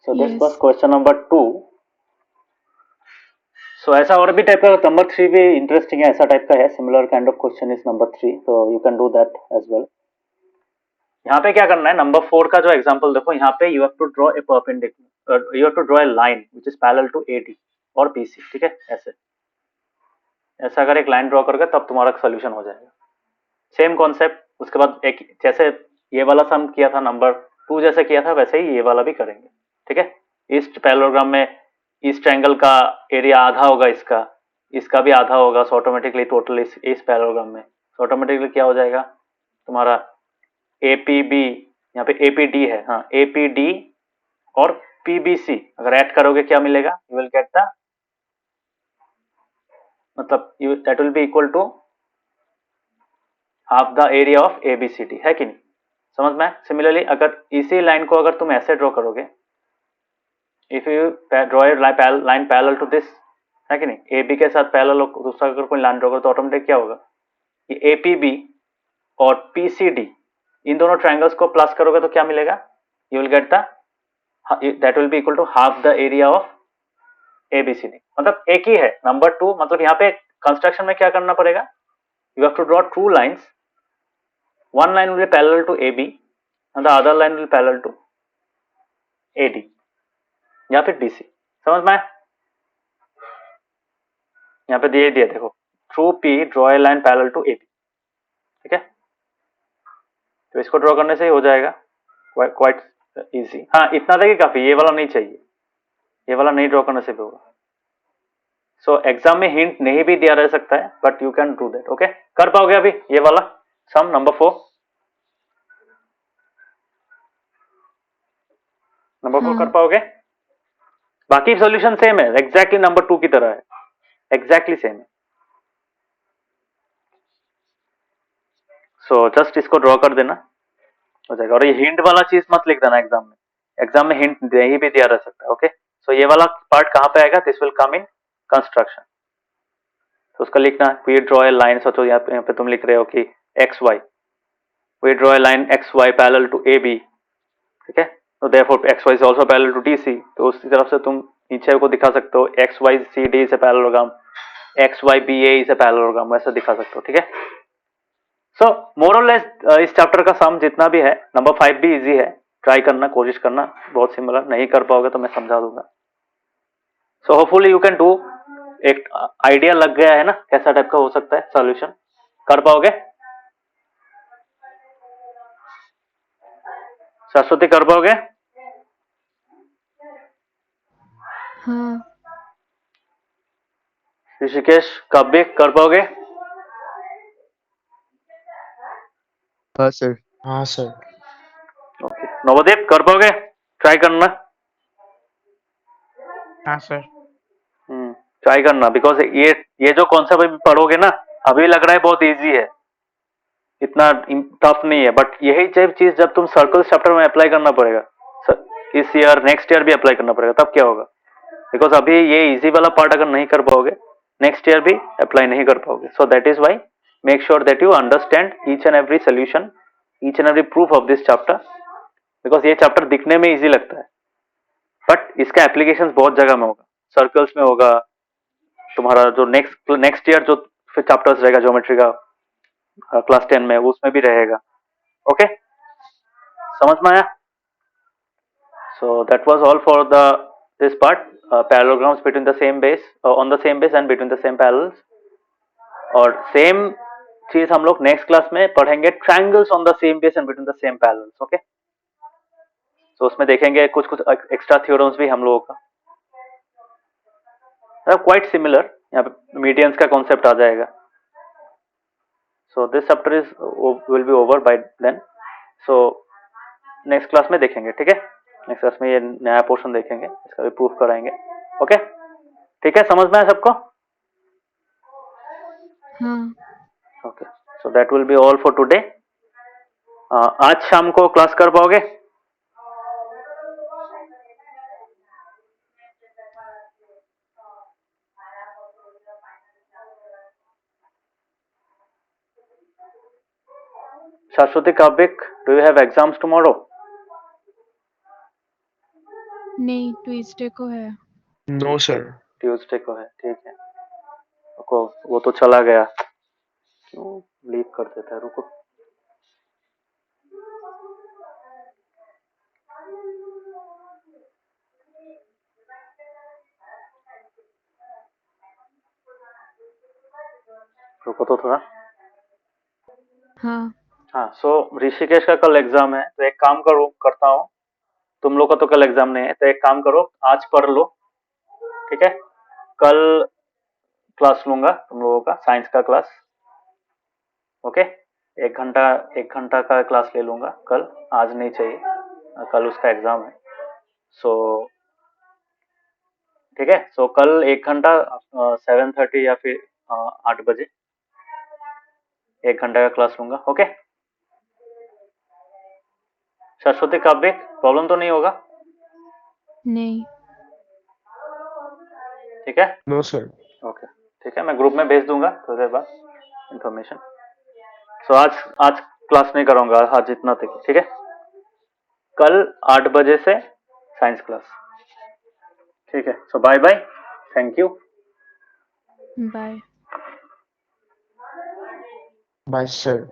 So this Yes. Was question number 2। सो ऐसा और भी टाइप का, नंबर 3 भी इंटरेस्टिंग है, ऐसा टाइप का है, similar kind of question is number 3, तो you can do that as well. यहाँ पे क्या करना है, नंबर 4 का जो एग्जांपल देखो, यहाँ पे you have to draw a perpendicular, you have to draw a line which is parallel to AD और BC। ठीक है, ऐसे ऐसा अगर एक लाइन ड्रॉ करोगे तब तुम्हारा सोल्यूशन हो जाएगा। सेम कॉन्सेप्ट, उसके बाद एक जैसे ये वाला सम किया था नंबर 2 जैसे किया था, वैसे ही ये वाला भी करेंगे। ठीक है, ईस्ट पैरेललोग्राम में ईस्ट ट्रायंगल का एरिया आधा होगा, इसका भी आधा होगा, सो ऑटोमेटिकली टोटल इस पैरेललोग्राम में ऑटोमेटिकली क्या हो जाएगा तुम्हारा APB, यहाँ पे APD है, हाँ APD और PBC अगर ऐड करोगे क्या मिलेगा, यू विल गेट द, मतलब that will be equal to half the area of ABCD, है कि नहीं? समझ में? सिमिलरली अगर इसी लाइन को अगर तुम ऐसे ड्रॉ करोगे, if you draw a line parallel to this, है कि नहीं, AB के साथ पैरेलल दूसरा अगर कोई लाइन ड्रॉ करो तो ऑटोमेटिक क्या होगा, ये APB और PCD इन दोनों ट्रायंगल्स को प्लस करोगे तो क्या मिलेगा, you will get the, that will be equal to half the area of ABCD। मतलब एक ही है नंबर 2, मतलब यहाँ पे कंस्ट्रक्शन में क्या करना पड़ेगा, you have to draw two lines, one line will be parallel to AB and the other line will be parallel to AD या फिर BC। समझ में? यहाँ पे दिए दिया देखो, through P draw a line parallel to AB। ठीक है, तो इसको ड्रॉ करने से ही हो जाएगा, क्वाइट इजी। हाँ, इतना तक ही काफी, ये वाला नहीं चाहिए, ये वाला नहीं ड्रॉ करने से भी होगा। सो एग्जाम में हिंट नहीं भी दिया रह सकता है, but you can do that. Okay, कर पाओगे अभी ये वाला सम नंबर 4? नंबर 4 कर पाओगे? बाकी सॉल्यूशन सेम है, एग्जैक्टली नंबर 2 की तरह है, एग्जैक्टली सेम है। सो जस्ट इसको ड्रॉ कर देना, हो जाएगा। और ये हिंट वाला चीज मत लिख देना एग्जाम में, एग्जाम में हिंट नहीं भी दिया रह सकता है। ओके, सो ये वाला पार्ट कहाँ पे आएगा, this will come in construction. तो उसका लिखना वी ड्रॉ ए लाइन, सोचो यहाँ पे तुम लिख रहे हो कि XY, we draw a line XY parallel to AB। ठीक है, तो therefore XY is also parallel to DC, तो उसी तरफ से तुम नीचे को दिखा सकते हो XYCD is a parallelogram, XYBA is a parallelogram, वैसा दिखा सकते हो। ठीक है, सो मोर और लेस इस चैप्टर का सम जितना भी है, नंबर 5 भी इजी है, ट्राई करना, कोशिश करना, बहुत सिमिलर, नहीं कर पाओगे तो मैं समझा दूंगा। So hopefully you can do, एक आइडिया लग गया है ना कैसा टाइप का हो सकता है सॉल्यूशन, कर पाओगे? सरस्वती कर पाओगे? हाँ ऋषिकेश काव्य कर पाओगे? हाँ सर। हाँ सर। ओके, नवदीप कर पाओगे? ट्राई करना। हाँ सर। ट्राई करना, बिकॉज ये जो कॉन्सेप्ट अभी पढ़ोगे ना, अभी लग रहा है बहुत इजी है, इतना टफ नहीं है, बट यही चीज जब तुम सर्कल चैप्टर में अप्लाई करना पड़ेगा, इस ईयर नेक्स्ट ईयर भी अप्लाई करना पड़ेगा, तब क्या होगा? बिकॉज अभी ये इजी वाला पार्ट अगर नहीं कर पाओगे, नेक्स्ट ईयर भी अप्लाई नहीं कर पाओगे. So that is why make sure that you understand each and every solution, each and every proof of this chapter, because ये चैप्टर दिखने में इजी लगता है, बट इसका एप्लीकेशन बहुत जगह में होगा, सर्कल्स में होगा, तुम्हारा जो नेक्स्ट ईयर जो फिर चैप्टर्स रहेगा ज्योमेट्री का क्लास 10 में, उसमें भी रहेगा. ओके, समझ में आया? सो that was all for the this part, parallelograms between the same base, on the same base and between the same parallels. और सेम चीज हम लोग नेक्स्ट क्लास में पढ़ेंगे, triangles on the same base and between the same parallels. Okay, तो उसमें देखेंगे कुछ कुछ एक्स्ट्रा थ्योरम्स भी हम लोगों का, क्वाइट सिमिलर. यहाँ पे मीडियंस का कॉन्सेप्ट आ जाएगा. So this chapter is will be over by then. So next class में देखेंगे, ठीक है? नेक्स्ट क्लास में ये नया पोर्शन देखेंगे, इसका भी प्रूफ कराएंगे. ओके, ठीक है, समझ में आया सबको? हाँ okay, so that will be all for today. आज शाम को क्लास कर पाओगे? Shashwati Kavik, do you have exams tomorrow? नहीं, ट्यूसडे को है. No sir. ट्यूसडे को है, ठीक है. रुको, वो तो चला गया, क्यों लीव कर देता है? रुको, रुको तो थोड़ा. हाँ हाँ, सो ऋषिकेश का कल एग्जाम है, तो एक काम करता हूँ, तुम लोग का तो कल एग्जाम नहीं है, तो एक काम करो, आज पढ़ लो, ठीक है? कल क्लास लूंगा तुम लोगों का, साइंस का क्लास. ओके, 1 घंटा का क्लास ले लूंगा कल, आज नहीं चाहिए, कल उसका एग्जाम है. सो ठीक है, सो कल 1 घंटा 7:30 या फिर 8 बजे 1 घंटा का क्लास लूंगा. ओके, सरस्वती काव्य, प्रॉब्लम तो नहीं होगा? नहीं. ठीक है, नो सर। ओके, ठीक है, मैं ग्रुप में भेज दूंगा थोड़ी देर बाद इंफॉर्मेशन. सो आज क्लास नहीं करूंगा, आज इतना तक, ठीक है? कल 8 बजे से साइंस क्लास, ठीक है? So bye bye, thank you. Bye. Bye sir.